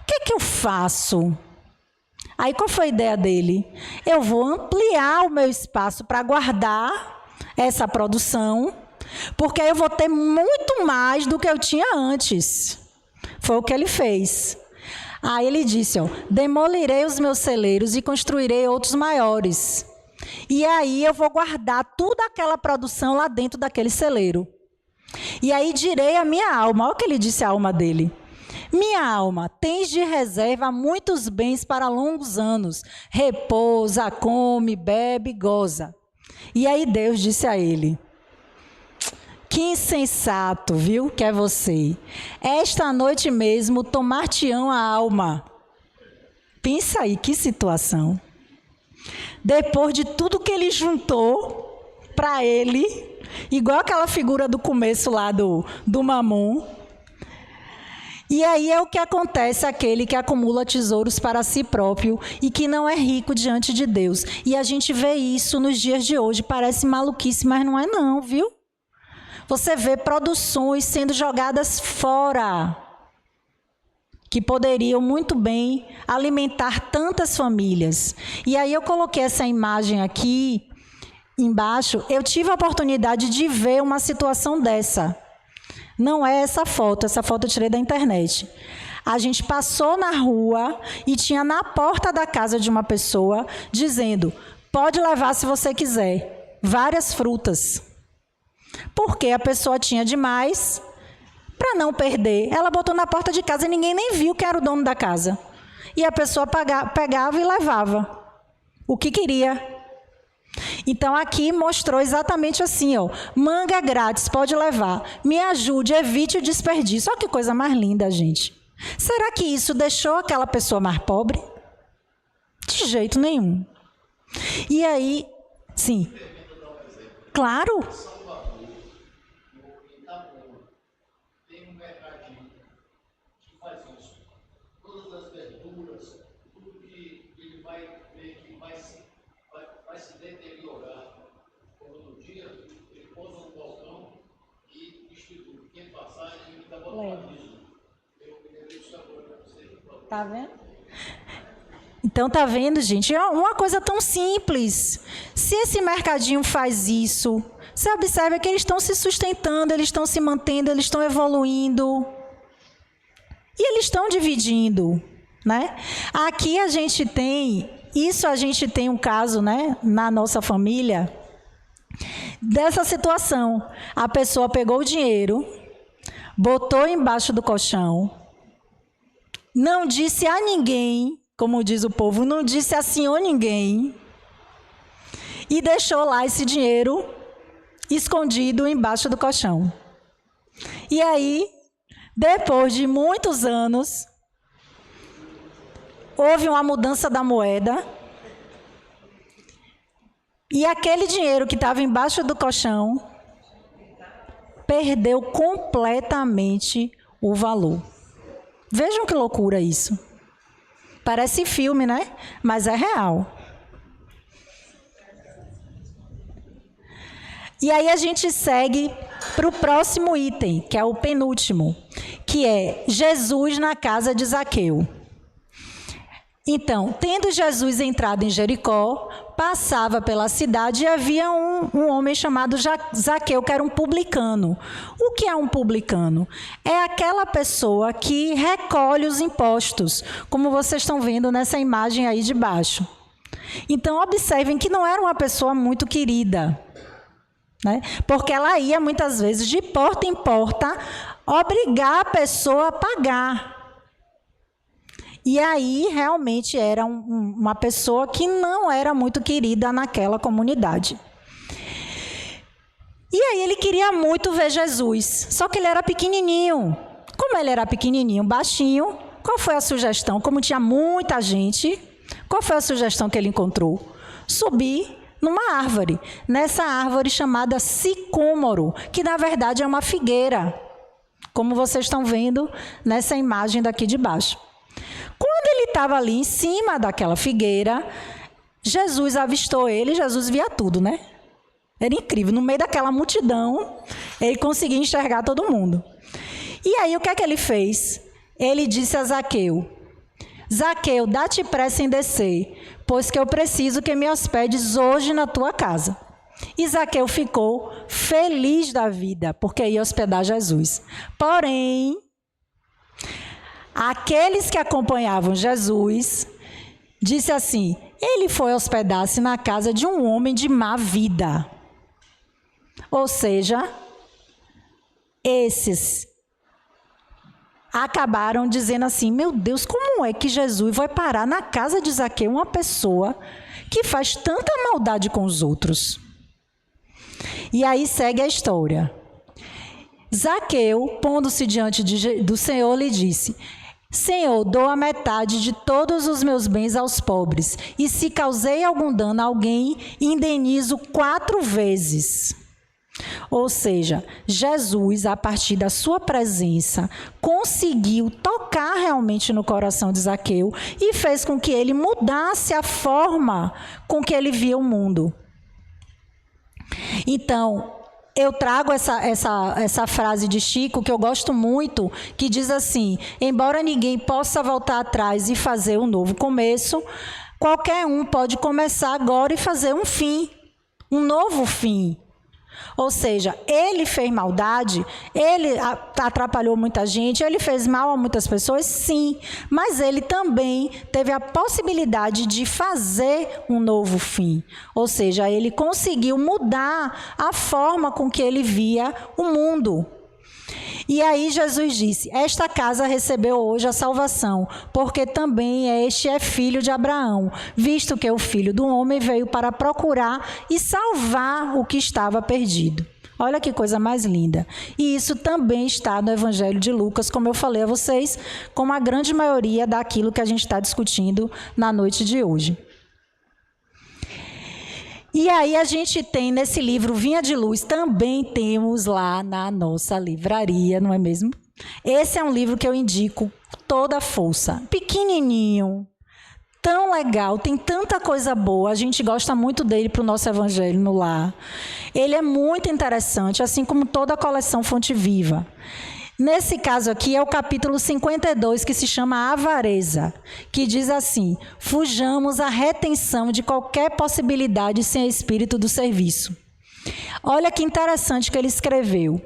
que é que eu faço? Aí qual foi a ideia dele? Eu vou ampliar o meu espaço para guardar essa produção, porque aí eu vou ter muito mais do que eu tinha antes. Foi o que ele fez. Aí ele disse, ó, demolirei os meus celeiros e construirei outros maiores. E aí eu vou guardar toda aquela produção lá dentro daquele celeiro. E aí direi à minha alma, olha o que ele disse à alma dele. Minha alma, tens de reserva muitos bens para longos anos. Repousa, come, bebe, goza. E aí Deus disse a ele, que insensato, viu, que é você. Esta noite mesmo tomar-te-ão a alma. Pensa aí, que situação. Depois de tudo que ele juntou para ele, igual aquela figura do começo lá do Mamon. E aí é o que acontece àquele que acumula tesouros para si próprio e que não é rico diante de Deus. E a gente vê isso nos dias de hoje. Parece maluquice, mas não é não, viu? Você vê produções sendo jogadas fora, que poderiam muito bem alimentar tantas famílias. E aí eu coloquei essa imagem aqui embaixo. Eu tive a oportunidade de ver uma situação dessa. Não é essa foto eu tirei da internet. A gente passou na rua e tinha na porta da casa de uma pessoa dizendo, pode levar se você quiser, várias frutas. Porque a pessoa tinha demais, para não perder, ela botou na porta de casa e ninguém nem viu quem era o dono da casa. E a pessoa pegava e levava o que queria. Então aqui mostrou exatamente assim, ó, manga grátis, pode levar, me ajude, evite o desperdício. Olha que coisa mais linda, gente. Será que isso deixou aquela pessoa mais pobre? De jeito nenhum. E aí, sim, claro. Tá vendo? Então, tá vendo, gente? É uma coisa tão simples. Se esse mercadinho faz isso, você observa que eles estão se sustentando, eles estão se mantendo, eles estão evoluindo. E eles estão dividindo, né? Aqui a gente tem um caso, né, na nossa família, dessa situação. A pessoa pegou o dinheiro, botou embaixo do colchão, não disse a ninguém, como diz o povo, não disse a senhor ninguém, e deixou lá esse dinheiro escondido embaixo do colchão. E aí, depois de muitos anos, houve uma mudança da moeda, e aquele dinheiro que estava embaixo do colchão perdeu completamente o valor. Vejam que loucura isso. Parece filme, né? Mas é real. E aí a gente segue para o próximo item, que é o penúltimo, que é Jesus na casa de Zaqueu. Então, tendo Jesus entrado em Jericó, passava pela cidade e havia um homem chamado Zaqueu, que era um publicano. O que é um publicano? É aquela pessoa que recolhe os impostos, como vocês estão vendo nessa imagem aí de baixo. Então, observem que não era uma pessoa muito querida, né? Porque ela ia, muitas vezes, de porta em porta, obrigar a pessoa a pagar. E aí, realmente, era uma pessoa que não era muito querida naquela comunidade. E aí, ele queria muito ver Jesus, só que ele era pequenininho. Como ele era pequenininho, baixinho, qual foi a sugestão? Como tinha muita gente, qual foi a sugestão que ele encontrou? Subir numa árvore, nessa árvore chamada sicômoro, que na verdade é uma figueira, como vocês estão vendo nessa imagem daqui de baixo. Quando ele estava ali em cima daquela figueira, Jesus avistou ele, Jesus via tudo, né? Era incrível, no meio daquela multidão, ele conseguia enxergar todo mundo. E aí, o que é que ele fez? Ele disse a Zaqueu, Zaqueu, dá-te pressa em descer, pois que eu preciso que me hospedes hoje na tua casa. E Zaqueu ficou feliz da vida, porque ia hospedar Jesus. Porém, aqueles que acompanhavam Jesus, disse assim: ele foi hospedar-se na casa de um homem de má vida. Ou seja, esses acabaram dizendo assim: meu Deus, como é que Jesus vai parar na casa de Zaqueu, uma pessoa que faz tanta maldade com os outros? E aí segue a história. Zaqueu, pondo-se diante do Senhor, lhe disse: Senhor, dou a metade de todos os meus bens aos pobres, e se causei algum dano a alguém, indenizo 4 vezes. Ou seja, Jesus, a partir da sua presença, conseguiu tocar realmente no coração de Zaqueu e fez com que ele mudasse a forma com que ele via o mundo. Então, eu trago essa frase de Chico, que eu gosto muito, que diz assim: embora ninguém possa voltar atrás e fazer um novo começo, qualquer um pode começar agora e fazer um fim, um novo fim. Ou seja, ele fez maldade, ele atrapalhou muita gente, ele fez mal a muitas pessoas, sim, mas ele também teve a possibilidade de fazer um novo fim. Ou seja, ele conseguiu mudar a forma com que ele via o mundo. E aí Jesus disse: esta casa recebeu hoje a salvação, porque também este é filho de Abraão, visto que o Filho do Homem veio para procurar e salvar o que estava perdido. Olha que coisa mais linda. E isso também está no Evangelho de Lucas, como eu falei a vocês, como a grande maioria daquilo que a gente está discutindo na noite de hoje. E aí a gente tem nesse livro Vinha de Luz, também temos lá na nossa livraria, não é mesmo? Esse é um livro que eu indico toda a força. Pequenininho, tão legal, tem tanta coisa boa, a gente gosta muito dele para o nosso Evangelho no Lar. Ele é muito interessante, assim como toda a coleção Fonte Viva. Nesse caso aqui é o capítulo 52, que se chama Avareza, que diz assim: fujamos à retenção de qualquer possibilidade sem espírito do serviço. Olha que interessante que ele escreveu.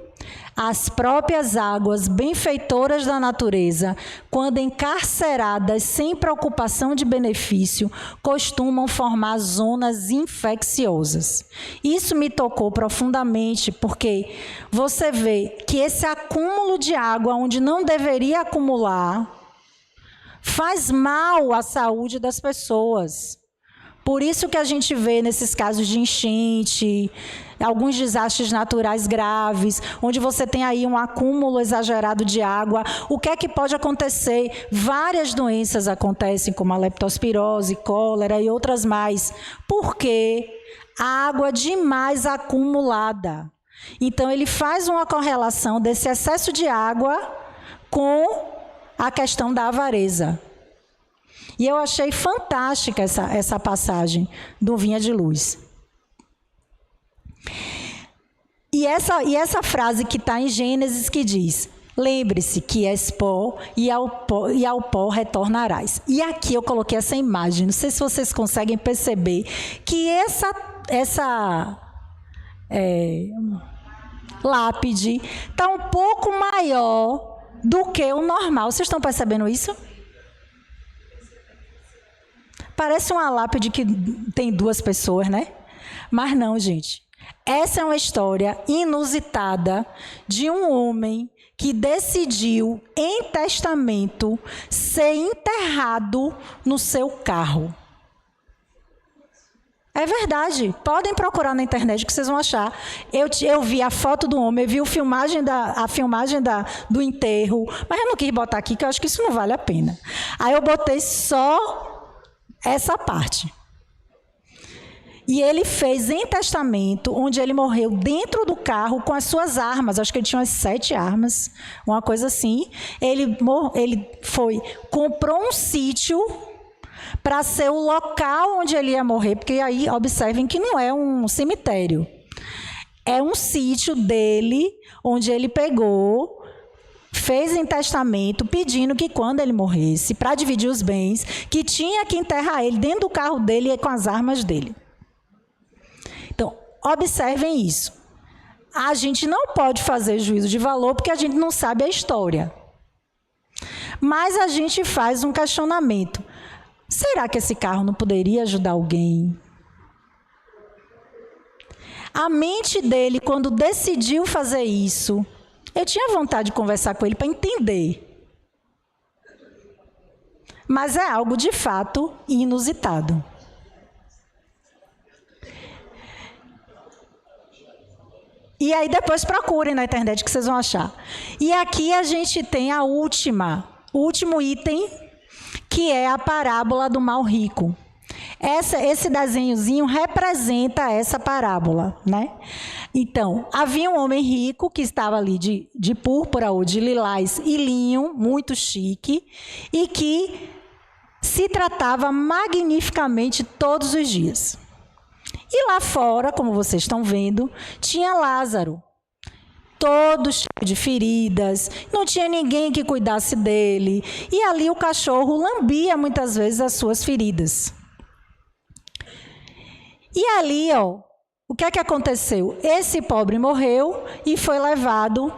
As próprias águas benfeitoras da natureza, quando encarceradas sem preocupação de benefício, costumam formar zonas infecciosas. Isso me tocou profundamente, porque você vê que esse acúmulo de água onde não deveria acumular faz mal à saúde das pessoas. Por isso que a gente vê nesses casos de enchente, alguns desastres naturais graves, onde você tem aí um acúmulo exagerado de água. O que é que pode acontecer? Várias doenças acontecem, como a leptospirose, cólera e outras mais. Por quê? Água demais acumulada. Então, ele faz uma correlação desse excesso de água com a questão da avareza. E eu achei fantástica essa passagem do Vinha de Luz. E essa frase que está em Gênesis, que diz: lembre-se que és pó e ao pó retornarás. E aqui eu coloquei essa imagem, não sei se vocês conseguem perceber que essa lápide está um pouco maior do que o normal. Vocês estão percebendo isso? Parece uma lápide que tem 2 pessoas, né? Mas não, gente. Essa é uma história inusitada de um homem que decidiu, em testamento, ser enterrado no seu carro. É verdade. Podem procurar na internet que vocês vão achar. Eu vi a foto do homem, eu vi a filmagem do enterro, mas eu não quis botar aqui, que eu acho que isso não vale a pena. Aí eu botei só essa parte. E ele fez em testamento, onde ele morreu dentro do carro com as suas armas. Acho que ele tinha umas 7 armas, uma coisa assim. Ele comprou um sítio para ser o local onde ele ia morrer, porque aí observem que não é um cemitério. É um sítio dele, onde ele pegou, fez em testamento, pedindo que quando ele morresse, para dividir os bens, que tinha que enterrar ele dentro do carro dele e com as armas dele. Então, observem isso. A gente não pode fazer juízo de valor porque a gente não sabe a história. Mas a gente faz um questionamento. Será que esse carro não poderia ajudar alguém? A mente dele, quando decidiu fazer isso, eu tinha vontade de conversar com ele para entender. Mas é algo de fato inusitado. E aí depois procurem na internet que vocês vão achar. E aqui a gente tem o último item, que é a parábola do mal rico. Esse desenhozinho representa essa parábola, né? Então, havia um homem rico que estava ali de púrpura ou de lilás e linho, muito chique, e que se tratava magnificamente todos os dias. E lá fora, como vocês estão vendo, tinha Lázaro, todo cheio de feridas, não tinha ninguém que cuidasse dele, e ali o cachorro lambia muitas vezes as suas feridas. E ali, o que é que aconteceu? Esse pobre morreu e foi levado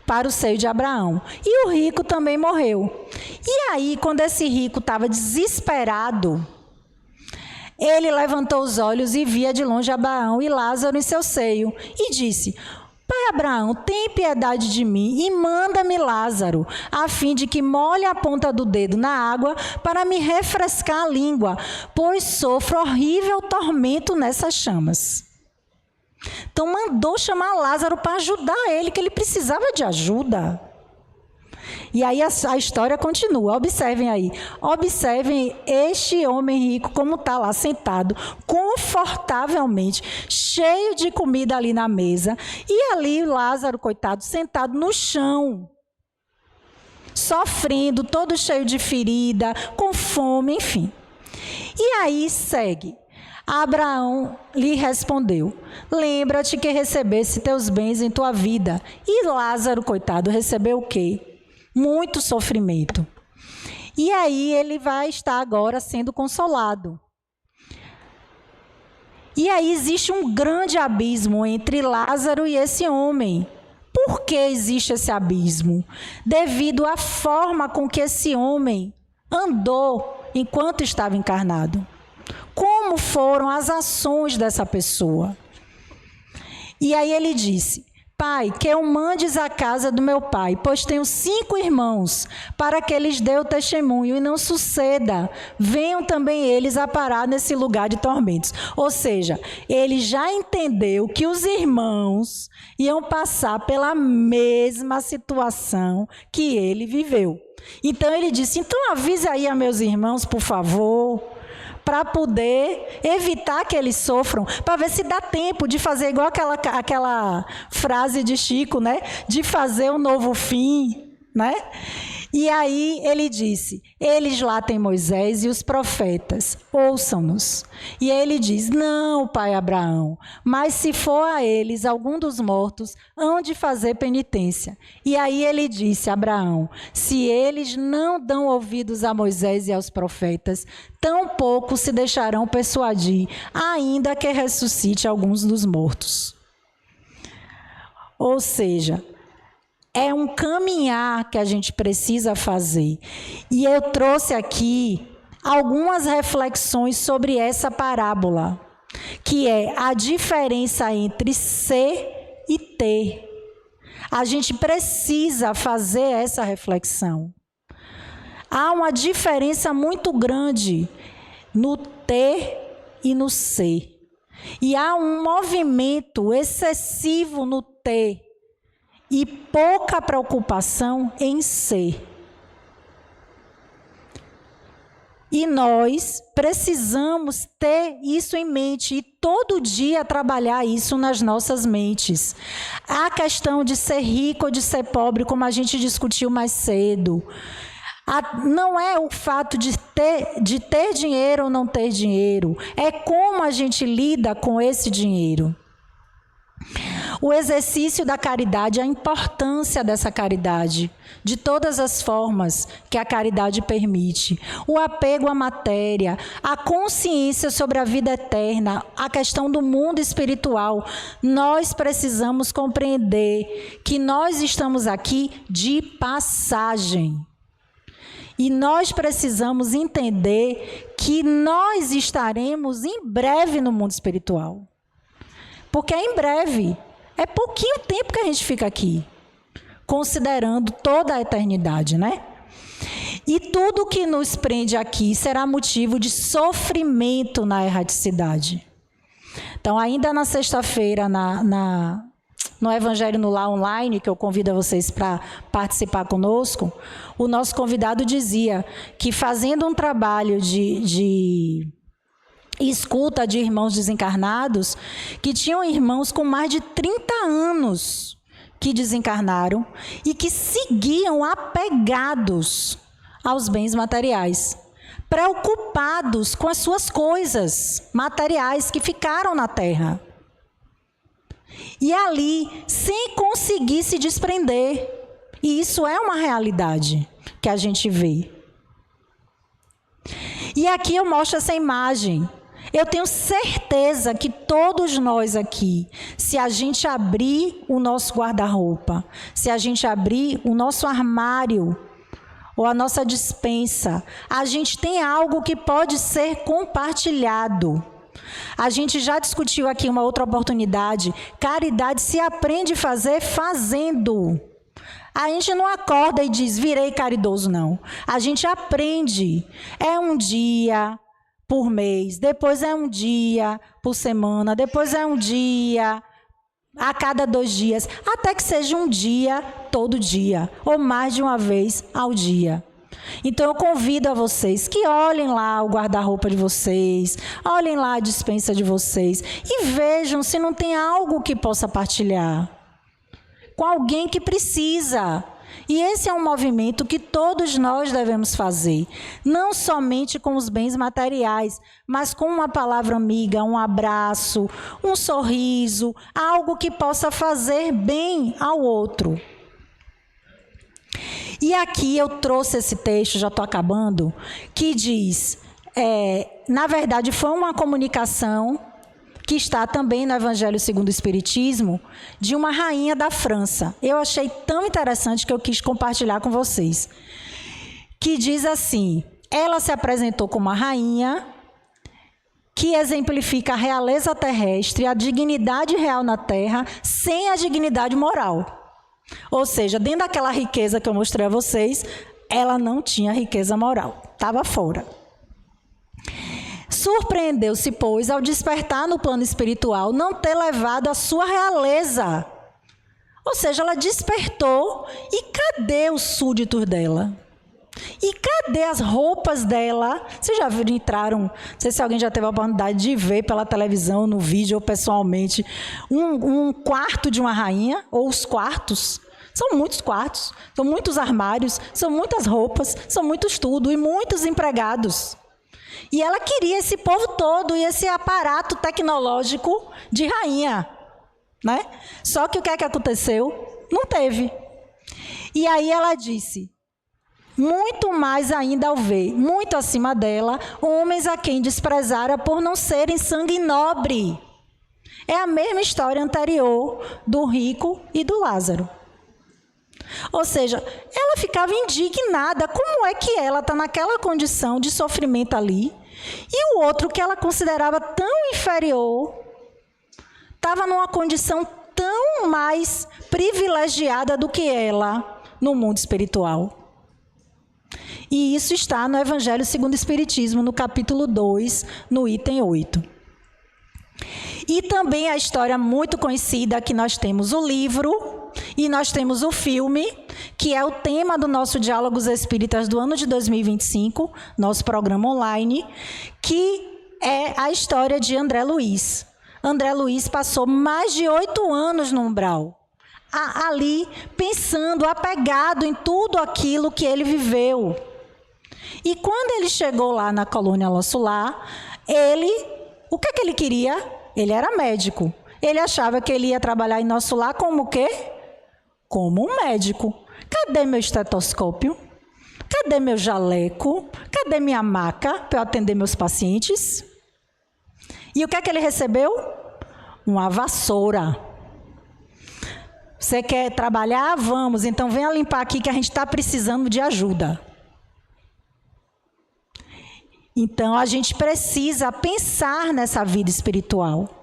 para o seio de Abraão. E o rico também morreu. E aí, quando esse rico estava desesperado, ele levantou os olhos e via de longe Abraão e Lázaro em seu seio. E disse: Pai Abraão, tem piedade de mim e manda-me Lázaro, a fim de que molhe a ponta do dedo na água para me refrescar a língua, pois sofro horrível tormento nessas chamas. Então mandou chamar Lázaro para ajudar ele, que ele precisava de ajuda. E aí a história continua. Observem aí. Observem este homem rico como está lá sentado, confortavelmente, cheio de comida ali na mesa. E ali Lázaro, coitado, sentado no chão, sofrendo, todo cheio de ferida, com fome, enfim. E aí segue. Abraão lhe respondeu: lembra-te que recebesse teus bens em tua vida. E Lázaro, coitado, recebeu o quê? Muito sofrimento. E aí ele vai estar agora sendo consolado. E aí existe um grande abismo entre Lázaro e esse homem. Por que existe esse abismo? Devido à forma com que esse homem andou enquanto estava encarnado. Como foram as ações dessa pessoa? E aí ele disse: Pai, que eu mandes à casa do meu pai, pois tenho 5 irmãos, para que eles dê o testemunho e não suceda, venham também eles a parar nesse lugar de tormentos. Ou seja, ele já entendeu que os irmãos iam passar pela mesma situação que ele viveu. Então ele disse: então avise aí a meus irmãos, por favor, para poder evitar que eles sofram, para ver se dá tempo de fazer igual aquela frase de Chico, né? De fazer um novo fim, né? E aí ele disse: eles lá têm Moisés e os profetas, ouçam-nos. E ele diz: não, pai Abraão, mas se for a eles algum dos mortos, hão de fazer penitência. E aí ele disse a Abraão: se eles não dão ouvidos a Moisés e aos profetas, tampouco se deixarão persuadir, ainda que ressuscite alguns dos mortos. Ou seja, é um caminhar que a gente precisa fazer. E eu trouxe aqui algumas reflexões sobre essa parábola, que é a diferença entre ser e ter. A gente precisa fazer essa reflexão. Há uma diferença muito grande no ter e no ser. E há um movimento excessivo no ter e pouca preocupação em ser. E nós precisamos ter isso em mente e todo dia trabalhar isso nas nossas mentes. A questão de ser rico ou de ser pobre, como a gente discutiu mais cedo, não é o fato de ter dinheiro ou não ter dinheiro, é como a gente lida com esse dinheiro. O exercício da caridade, a importância dessa caridade, de todas as formas que a caridade permite. O apego à matéria, a consciência sobre a vida eterna, a questão do mundo espiritual. Nós precisamos compreender que nós estamos aqui de passagem. E nós precisamos entender que nós estaremos em breve no mundo espiritual. Porque é em breve. É pouquinho tempo que a gente fica aqui, considerando toda a eternidade, né? E tudo que nos prende aqui será motivo de sofrimento na erraticidade. Então, ainda na sexta-feira, no Evangelho no Lar Online, que eu convido vocês para participar conosco, o nosso convidado dizia que fazendo um trabalho de escuta de irmãos desencarnados, que tinham irmãos com mais de 30 anos que desencarnaram e que seguiam apegados aos bens materiais, preocupados com as suas coisas materiais que ficaram na Terra. E ali, sem conseguir se desprender. E isso é uma realidade que a gente vê. E aqui eu mostro essa imagem. Eu tenho certeza que todos nós aqui, se a gente abrir o nosso guarda-roupa, se a gente abrir o nosso armário ou a nossa despensa, a gente tem algo que pode ser compartilhado. A gente já discutiu aqui uma outra oportunidade. Caridade se aprende a fazer fazendo. A gente não acorda e diz, virei caridoso, não. A gente aprende. É um dia por mês, depois é um dia por semana, depois é um dia a cada 2 dias, até que seja um dia todo dia, ou mais de uma vez ao dia. Então eu convido a vocês que olhem lá o guarda-roupa de vocês, olhem lá a despensa de vocês e vejam se não tem algo que possa partilhar com alguém que precisa. E esse é um movimento que todos nós devemos fazer, não somente com os bens materiais, mas com uma palavra amiga, um abraço, um sorriso, algo que possa fazer bem ao outro. E aqui eu trouxe esse texto, já estou acabando, que diz, na verdade foi uma comunicação que está também no Evangelho segundo o Espiritismo, de uma rainha da França. Eu achei tão interessante que eu quis compartilhar com vocês. Que diz assim, ela se apresentou como uma rainha que exemplifica a realeza terrestre, a dignidade real na terra, sem a dignidade moral. Ou seja, dentro daquela riqueza que eu mostrei a vocês, ela não tinha riqueza moral, estava fora. Surpreendeu-se, pois, ao despertar no plano espiritual, não ter levado a sua realeza. Ou seja, ela despertou e cadê os súditos dela? E cadê as roupas dela? Vocês já viram, entraram, não sei se alguém já teve a oportunidade de ver pela televisão, no vídeo ou pessoalmente, um quarto de uma rainha, ou os quartos. São muitos quartos, são muitos armários, são muitas roupas, são muitos tudo e muitos empregados. E ela queria esse povo todo e esse aparato tecnológico de rainha, né? Só que o que é que aconteceu? Não teve. E aí ela disse, muito mais ainda ao ver, muito acima dela, homens a quem desprezara por não serem sangue nobre. É a mesma história anterior do rico e do Lázaro. Ou seja, ela ficava indignada, como é que ela está naquela condição de sofrimento ali, e o outro que ela considerava tão inferior, estava numa condição tão mais privilegiada do que ela no mundo espiritual. E isso está no Evangelho segundo o Espiritismo, no capítulo 2, no item 8. E também a história muito conhecida, que nós temos o livro e nós temos o filme, que é o tema do nosso Diálogos Espíritas do ano de 2025, nosso programa online, que é a história de André Luiz. André Luiz passou mais de 8 anos no umbral, ali pensando, apegado em tudo aquilo que ele viveu. E quando ele chegou lá na colônia Nosso Lar, o que é que ele queria? Ele era médico. Ele achava que ele ia trabalhar em Nosso Lar como o quê? Como um médico. Cadê meu estetoscópio? Cadê meu jaleco? Cadê minha maca para eu atender meus pacientes? E o que é que ele recebeu? Uma vassoura. Você quer trabalhar? Vamos, então venha limpar aqui que a gente está precisando de ajuda. Então, a gente precisa pensar nessa vida espiritual.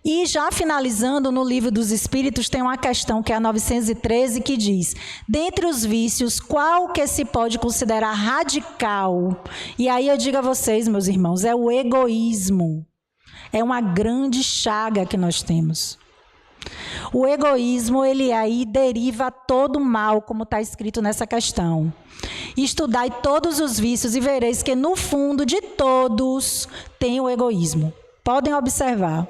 E já finalizando, no Livro dos Espíritos tem uma questão que é a 913, que diz: dentre os vícios, qual que se pode considerar radical? E aí eu digo a vocês, meus irmãos, é o egoísmo. É uma grande chaga que nós temos. O egoísmo, ele aí deriva todo o mal, como está escrito nessa questão. Estudai todos os vícios e vereis que no fundo de todos tem o egoísmo. Podem observar.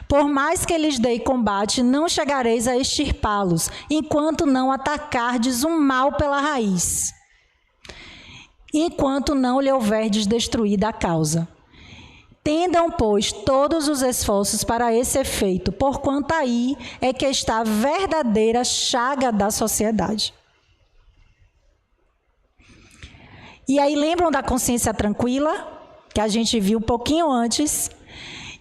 Por mais que lhes dei combate, não chegareis a extirpá-los, enquanto não atacardes um mal pela raiz, enquanto não lhe houverdes destruído a causa. Tendam, pois, todos os esforços para esse efeito, porquanto aí é que está a verdadeira chaga da sociedade. E aí lembram da consciência tranquila, que a gente viu um pouquinho antes?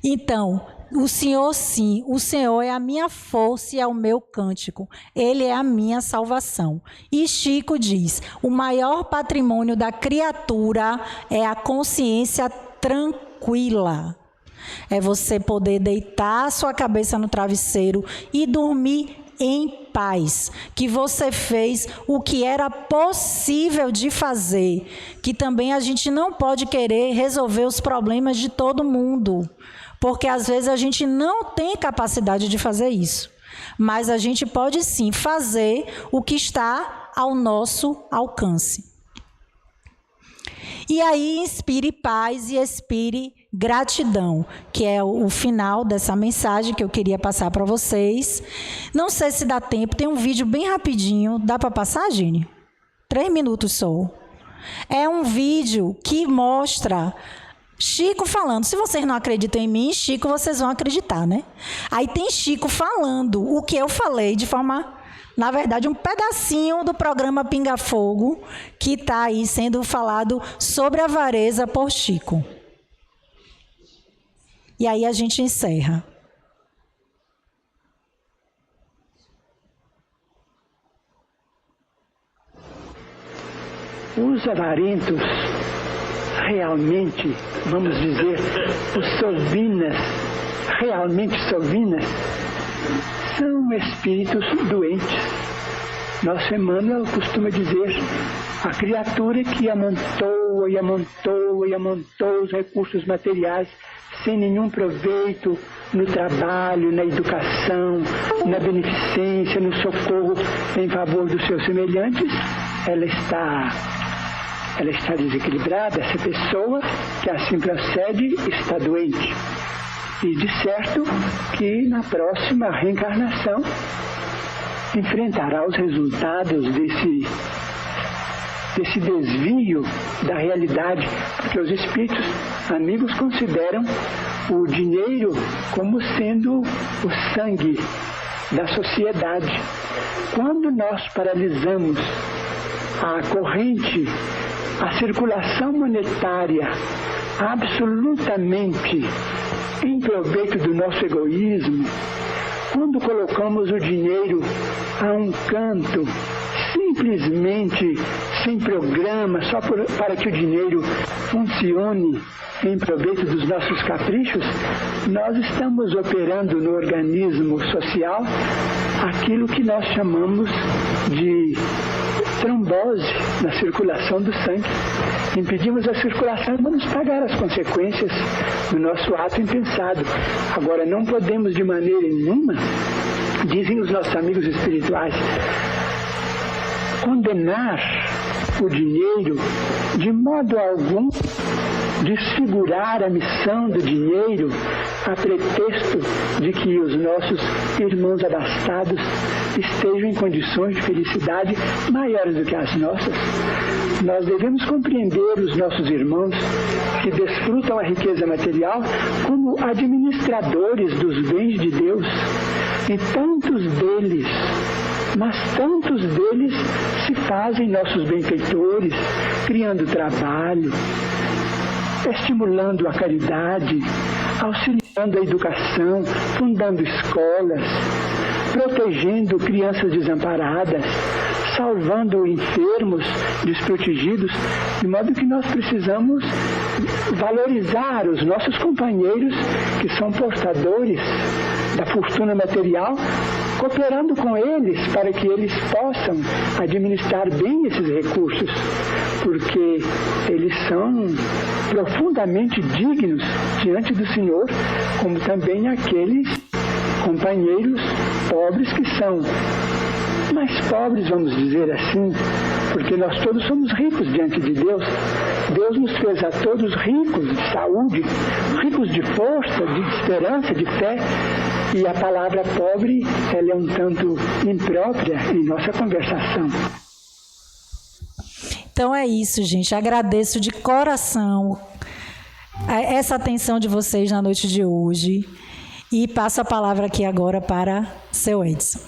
Então, o Senhor, sim, o Senhor é a minha força e é o meu cântico. Ele é a minha salvação. E Chico diz: o maior patrimônio da criatura é a consciência tranquila. É você poder deitar a sua cabeça no travesseiro e dormir em paz, que você fez o que era possível de fazer, que também a gente não pode querer resolver os problemas de todo mundo, porque às vezes a gente não tem capacidade de fazer isso, mas a gente pode sim fazer o que está ao nosso alcance. E aí inspire paz e expire gratidão, que é o final dessa mensagem que eu queria passar para vocês. Não sei se dá tempo, tem um vídeo bem rapidinho. Dá para passar, Gine? 3 minutos só. É um vídeo que mostra Chico falando. Se vocês não acreditam em mim, Chico, vocês vão acreditar, né? Aí tem Chico falando o que eu falei de forma... Na verdade, um pedacinho do programa Pinga Fogo, que está aí sendo falado sobre a avareza por Chico. E aí a gente encerra. Os avarentos, realmente, vamos dizer, os sovinas, realmente sovinas, são espíritos doentes. Nosso Emmanuel costuma dizer: a criatura que amontoa e amontoa e amontoa os recursos materiais sem nenhum proveito no trabalho, na educação, na beneficência, no socorro em favor dos seus semelhantes, ela está desequilibrada. Essa pessoa que assim procede está doente. E de certo que na próxima reencarnação enfrentará os resultados desse desvio da realidade, porque os espíritos amigos consideram o dinheiro como sendo o sangue da sociedade. Quando nós paralisamos a corrente, a circulação monetária absolutamente em proveito do nosso egoísmo, quando colocamos o dinheiro a um canto, simplesmente sem programa, só para que o dinheiro funcione em proveito dos nossos caprichos, nós estamos operando no organismo social aquilo que nós chamamos de trombose na circulação do sangue. Impedimos a circulação e vamos pagar as consequências do nosso ato impensado. Agora, não podemos de maneira nenhuma, dizem os nossos amigos espirituais, condenar o dinheiro de modo algum, desfigurar a missão do dinheiro a pretexto de que os nossos irmãos abastados estejam em condições de felicidade maiores do que as nossas. Nós devemos compreender os nossos irmãos que desfrutam a riqueza material como administradores dos bens de Deus. E tantos deles, mas tantos deles se fazem nossos benfeitores, criando trabalho, estimulando a caridade, auxiliando a educação, fundando escolas, protegendo crianças desamparadas, salvando enfermos, desprotegidos, de modo que nós precisamos valorizar os nossos companheiros que são portadores da fortuna material, cooperando com eles para que eles possam administrar bem esses recursos, porque eles são profundamente dignos diante do Senhor, como também aqueles companheiros pobres que são mais pobres, vamos dizer assim, porque nós todos somos ricos diante de Deus. Deus nos fez a todos ricos de saúde, ricos de força, de esperança, de fé. E a palavra pobre, ela é um tanto imprópria em nossa conversação. Então é isso, gente. Agradeço de coração essa atenção de vocês na noite de hoje. E passo a palavra aqui agora para seu Edson.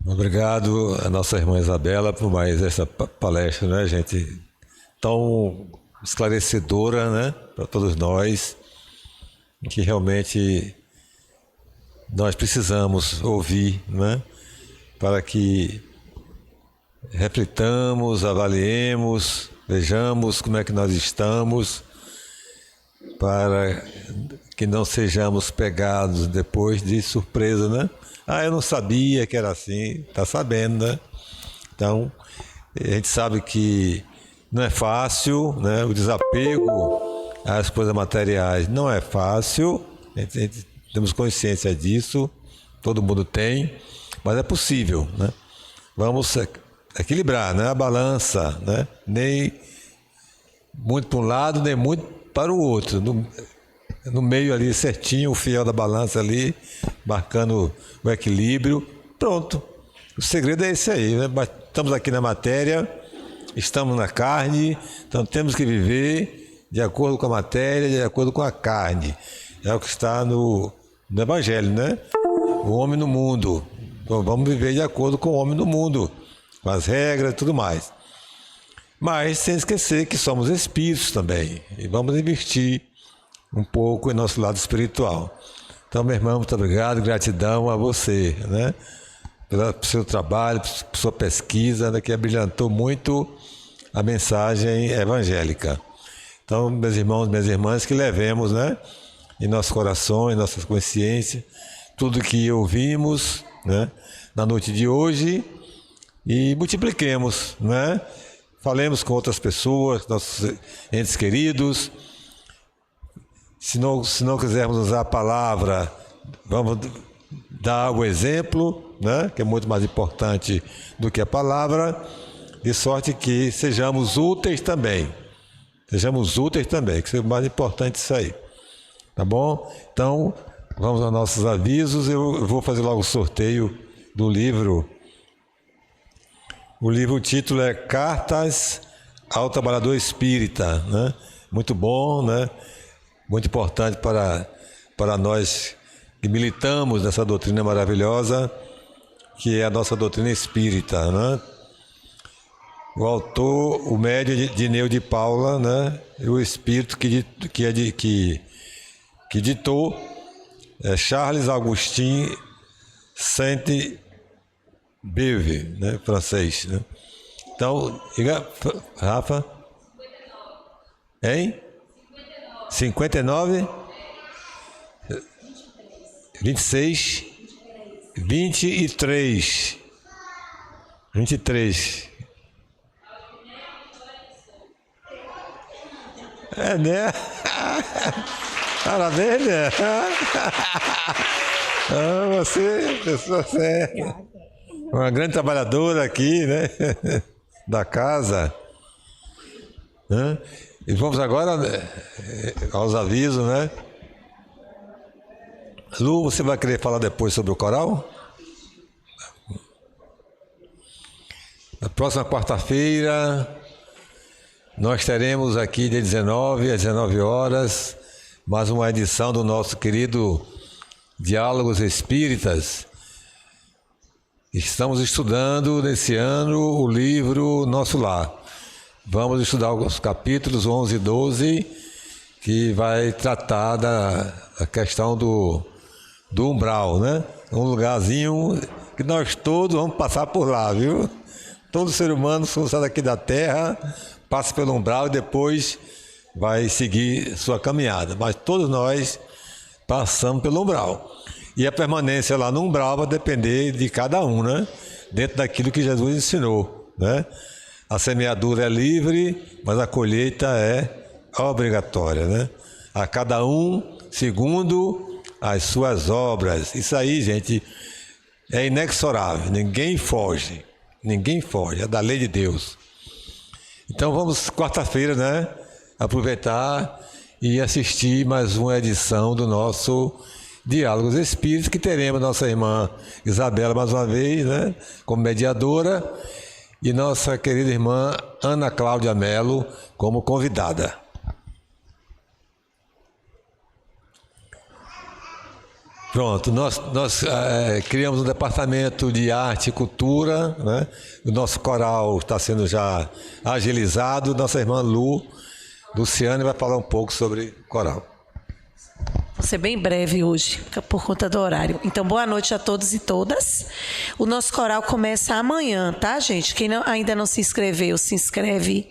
Obrigado a nossa irmã Isabela por mais essa palestra, né, gente? Tão esclarecedora, né, para todos nós, que realmente nós precisamos ouvir, né, para que reflitamos, avaliemos, vejamos como é que nós estamos, para que não sejamos pegados depois de surpresa, né? Eu não sabia que era assim, está sabendo, né? Então, a gente sabe que não é fácil, né? O desapego às coisas materiais não é fácil, a gente temos consciência disso, todo mundo tem, mas é possível, né? Vamos equilibrar, né? A balança, né? Nem muito para um lado, nem muito para o outro. No meio ali certinho, o fiel da balança ali, marcando o equilíbrio. Pronto. O segredo é esse aí, né? Estamos aqui na matéria, estamos na carne, então temos que viver de acordo com a matéria, de acordo com a carne. É o que está no Evangelho, né? O homem no mundo. Então vamos viver de acordo com o homem no mundo, com as regras e tudo mais. Mas sem esquecer que somos espíritos também, e vamos investir um pouco em nosso lado espiritual. Então, meu irmão, muito obrigado, gratidão a você, né? Pelo seu trabalho, por sua pesquisa, né, que abrilhantou muito a mensagem evangélica. Então, meus irmãos, minhas irmãs, que levemos, né, em nossos corações, em nossas consciências, tudo que ouvimos, né, na noite de hoje, e multipliquemos, né? Falemos com outras pessoas, nossos entes queridos. Se não quisermos usar a palavra, vamos dar o exemplo, né? Que é muito mais importante do que a palavra, de sorte que sejamos úteis também. Sejamos úteis também, que seja o mais importante isso aí. Tá bom? Então, vamos aos nossos avisos. Eu vou fazer logo o sorteio do livro. O título é Cartas ao Trabalhador Espírita, né? Muito bom, né? Muito importante para nós que militamos nessa doutrina maravilhosa, que é a nossa doutrina espírita, né? O autor, o médium Dineu de Paula, né? E o espírito que ditou é Charles Augustin Sainte-Beuve, né? Francês, né? Então, diga, Rafa. Hein? 59, 26, 23. É, né? Parabéns, né? Você, pessoa séria. Uma grande trabalhadora aqui, né? Da casa. E vamos agora aos avisos, né? Lu, você vai querer falar depois sobre o coral? Na próxima quarta-feira, nós teremos aqui de 19 às 19 horas, mais uma edição do nosso querido Diálogos Espíritas, Estamos estudando nesse ano o livro Nosso Lar. Vamos estudar os capítulos 11 e 12, que vai tratar da questão do umbral, né? Um lugarzinho que nós todos vamos passar por lá, viu? Todo ser humano, se sai daqui da Terra, passa pelo umbral e depois vai seguir sua caminhada. Mas todos nós passamos pelo umbral. E a permanência lá no umbral vai depender de cada um, né? Dentro daquilo que Jesus ensinou, né? A semeadura é livre, mas a colheita é obrigatória, né? A cada um segundo as suas obras. Isso aí, gente, é inexorável. Ninguém foge, é da lei de Deus. Então vamos, quarta-feira, né? Aproveitar e assistir mais uma edição do nosso Diálogos Espíritos, que teremos nossa irmã Isabela mais uma vez, né, como mediadora, e nossa querida irmã Ana Cláudia Mello como convidada. Pronto, nós criamos um departamento de arte e cultura, né? O nosso coral está sendo já agilizado. Nossa irmã Luciane vai falar um pouco sobre coral. Vou ser bem breve hoje, por conta do horário. Então, boa noite a todos e todas. O nosso coral começa amanhã, tá, gente? Quem ainda não se inscreveu, se inscreve.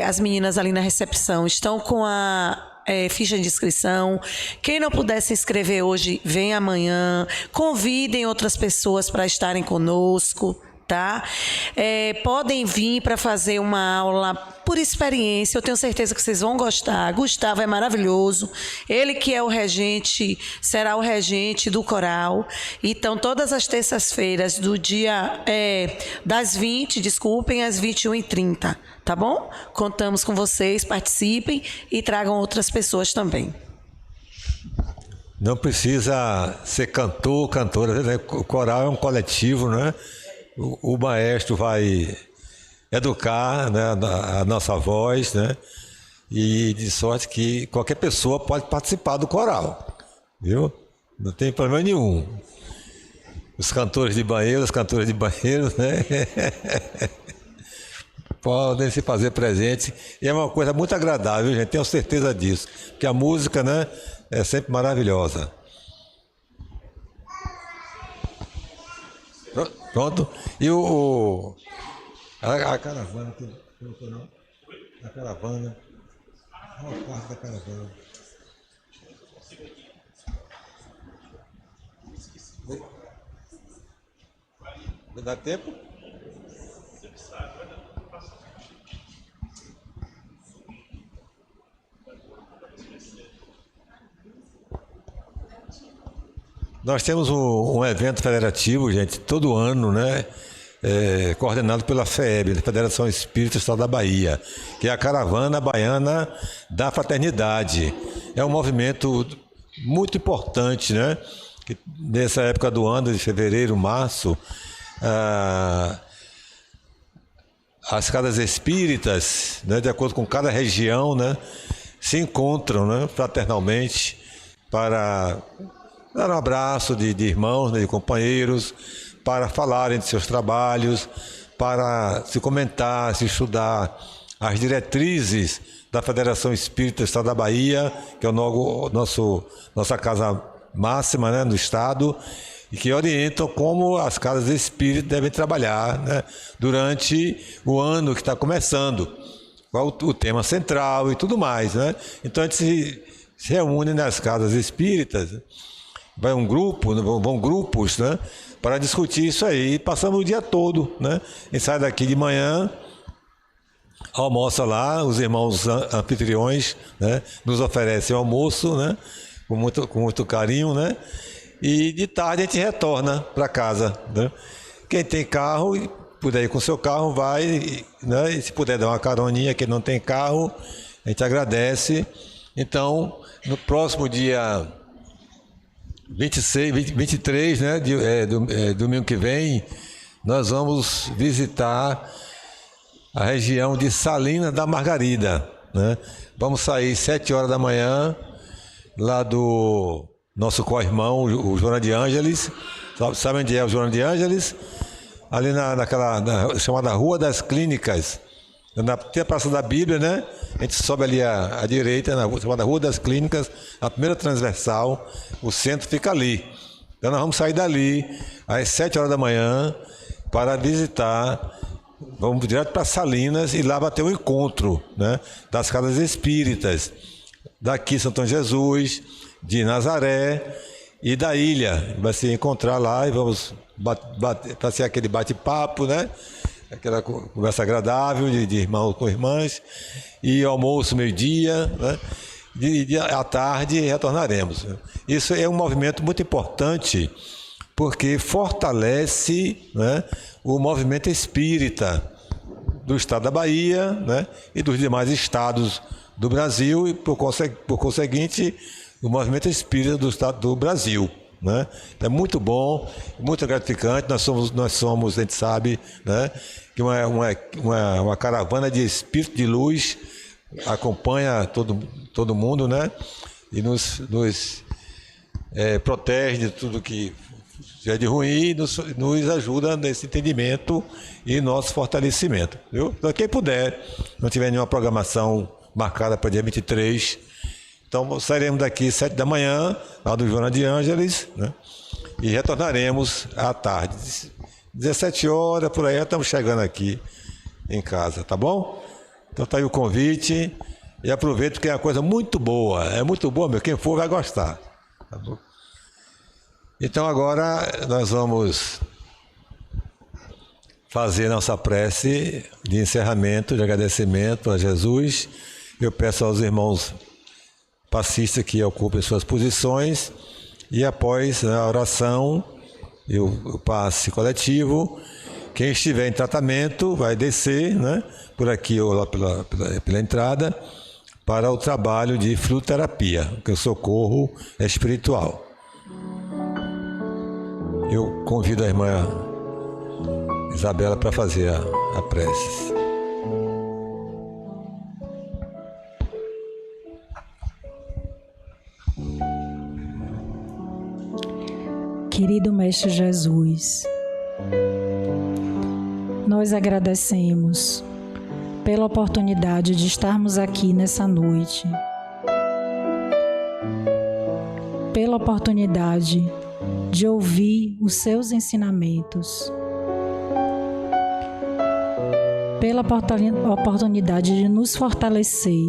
As meninas ali na recepção estão com a ficha de inscrição. Quem não puder se inscrever hoje, vem amanhã. Convidem outras pessoas para estarem conosco, tá? Podem vir para fazer uma aula por experiência. Eu tenho certeza que vocês vão gostar. Gustavo é maravilhoso. Ele que é o regente, será o regente do coral. Então, todas as terças-feiras do dia das 20, desculpem, às 21h30, tá bom? Contamos com vocês, participem e tragam outras pessoas também. Não precisa ser cantor, cantora, né? O coral é um coletivo, né? O maestro vai educar, né, a nossa voz, né? E de sorte que qualquer pessoa pode participar do coral, viu? Não tem problema nenhum. Os cantores de banheiro, as cantoras de banheiro, né? Podem se fazer presentes. E é uma coisa muito agradável, gente, tenho certeza disso. Porque a música, né, é sempre maravilhosa. Pronto? E a caravana, a caravana, olha a parte da caravana. Vai dar tempo? Nós temos um evento federativo, gente, todo ano, né? Coordenado pela FEB, Federação Espírita do Estado da Bahia, que é a Caravana Baiana da Fraternidade. É um movimento muito importante, né? Que nessa época do ano, de fevereiro, março, as casas espíritas, né, de acordo com cada região, né, se encontram, né, fraternalmente para dar um abraço de irmãos, né, de companheiros, para falarem de seus trabalhos, para se comentar, se estudar as diretrizes da Federação Espírita do Estado da Bahia, que é nossa casa máxima, né, no Estado, e que orientam como as casas espíritas devem trabalhar, né, durante o ano que está começando, qual o tema central e tudo mais, né? Então a gente se reúne nas casas espíritas, vão grupos, né, para discutir isso aí. Passamos o dia todo, né? A gente sai daqui de manhã, almoça lá, os irmãos anfitriões, né, nos oferecem almoço, né, com muito carinho, né? E de tarde a gente retorna para casa, né? Quem tem carro e puder ir com seu carro, vai, né? E se puder dar uma caroninha, quem não tem carro, a gente agradece. Então, no próximo dia 23, né, domingo que vem, nós vamos visitar a região de Salinas da Margarida, né? Vamos sair 7 horas da manhã, lá do nosso co-irmão, o Joana de Ângeles, Sabe onde é o Joana de Ângeles? Ali naquela chamada Rua das Clínicas. Tem a Praça da Bíblia, né? A gente sobe ali à direita, chamada Rua das Clínicas, a primeira transversal, o centro fica ali. Então nós vamos sair dali às 7 horas da manhã para visitar, vamos direto para Salinas e lá vai ter um encontro, né, das casas espíritas, daqui Santo Jesus, de Nazaré e da ilha. Vai se encontrar lá e vamos para ser aquele bate-papo, né? Aquela conversa agradável de irmãos com irmãs, e almoço meio-dia, né? À tarde retornaremos. Isso é um movimento muito importante, porque fortalece, né, o movimento espírita do estado da Bahia, né, e dos demais estados do Brasil, e por conseguinte, o movimento espírita do estado do Brasil. Né? É muito bom, muito gratificante. Nós somos, a gente sabe, né, que uma caravana de espírito de luz acompanha todo mundo, né, e nos protege de tudo que é de ruim e nos ajuda nesse entendimento e nosso fortalecimento. Viu? Então, quem puder, não tiver nenhuma programação marcada para dia 23, então sairemos daqui às 7 da manhã, lá do Joana de Ângeles, né? E retornaremos à tarde. 17 horas, por aí, estamos chegando aqui em casa, tá bom? Então está aí o convite e aproveito que é uma coisa muito boa. É muito boa, meu. Quem for vai gostar. Tá bom? Então agora nós vamos fazer nossa prece de encerramento, de agradecimento a Jesus. Eu peço aos irmãos passistas que ocupem suas posições e após a oração e o passe coletivo, quem estiver em tratamento vai descer, né, por aqui ou lá pela entrada para o trabalho de fluterapia, que é o socorro espiritual. Eu convido a irmã Isabela para fazer a prece. Querido Mestre Jesus, nós agradecemos pela oportunidade de estarmos aqui nessa noite, pela oportunidade de ouvir os seus ensinamentos, pela oportunidade de nos fortalecer.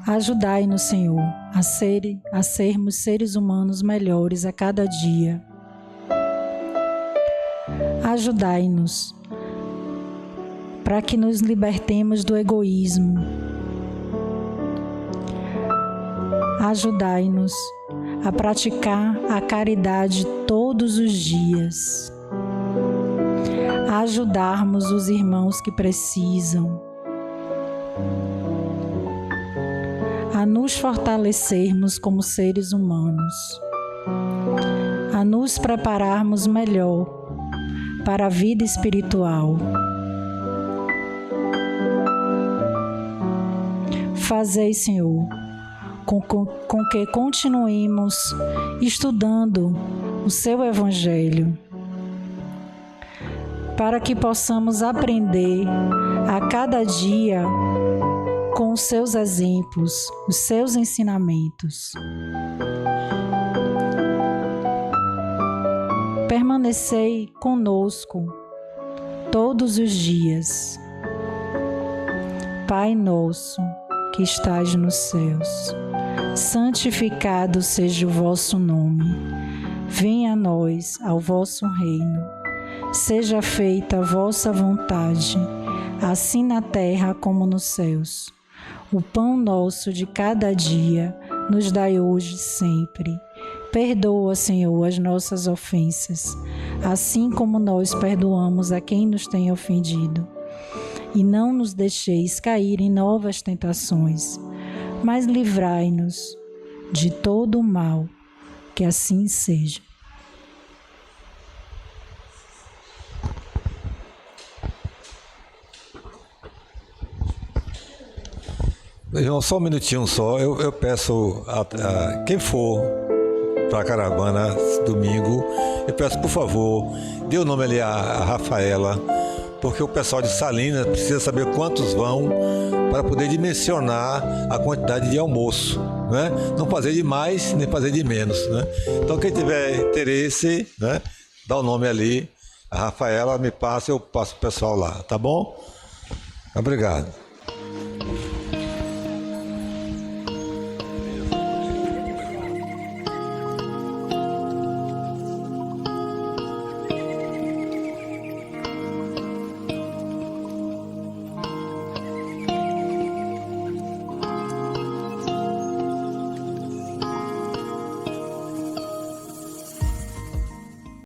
Ajudai-nos, Senhor, a sermos seres humanos melhores a cada dia. Ajudai-nos para que nos libertemos do egoísmo. Ajudai-nos a praticar a caridade todos os dias. A ajudarmos os irmãos que precisam. A nos fortalecermos como seres humanos. A nos prepararmos melhor para a vida espiritual. Fazei, Senhor, com que continuemos estudando o seu Evangelho, para que possamos aprender a cada dia com os seus exemplos, os seus ensinamentos. Permanecei conosco todos os dias. Pai nosso, que estais nos céus, santificado seja o vosso nome. Venha a nós ao vosso reino. Seja feita a vossa vontade, assim na terra como nos céus. O pão nosso de cada dia nos dai hoje sempre. Perdoa, Senhor, as nossas ofensas, assim como nós perdoamos a quem nos tem ofendido. E não nos deixeis cair em novas tentações, mas livrai-nos de todo o mal, que assim seja. Irmão, só um minutinho só. Eu peço a quem for para a caravana domingo. Eu peço, por favor, dê o nome ali a Rafaela, porque o pessoal de Salinas precisa saber quantos vão para poder dimensionar a quantidade de almoço, né? Não fazer de mais nem fazer de menos, né? Então quem tiver interesse, né, dá o nome ali, a Rafaela me passa, eu passo o pessoal lá, tá bom? Obrigado.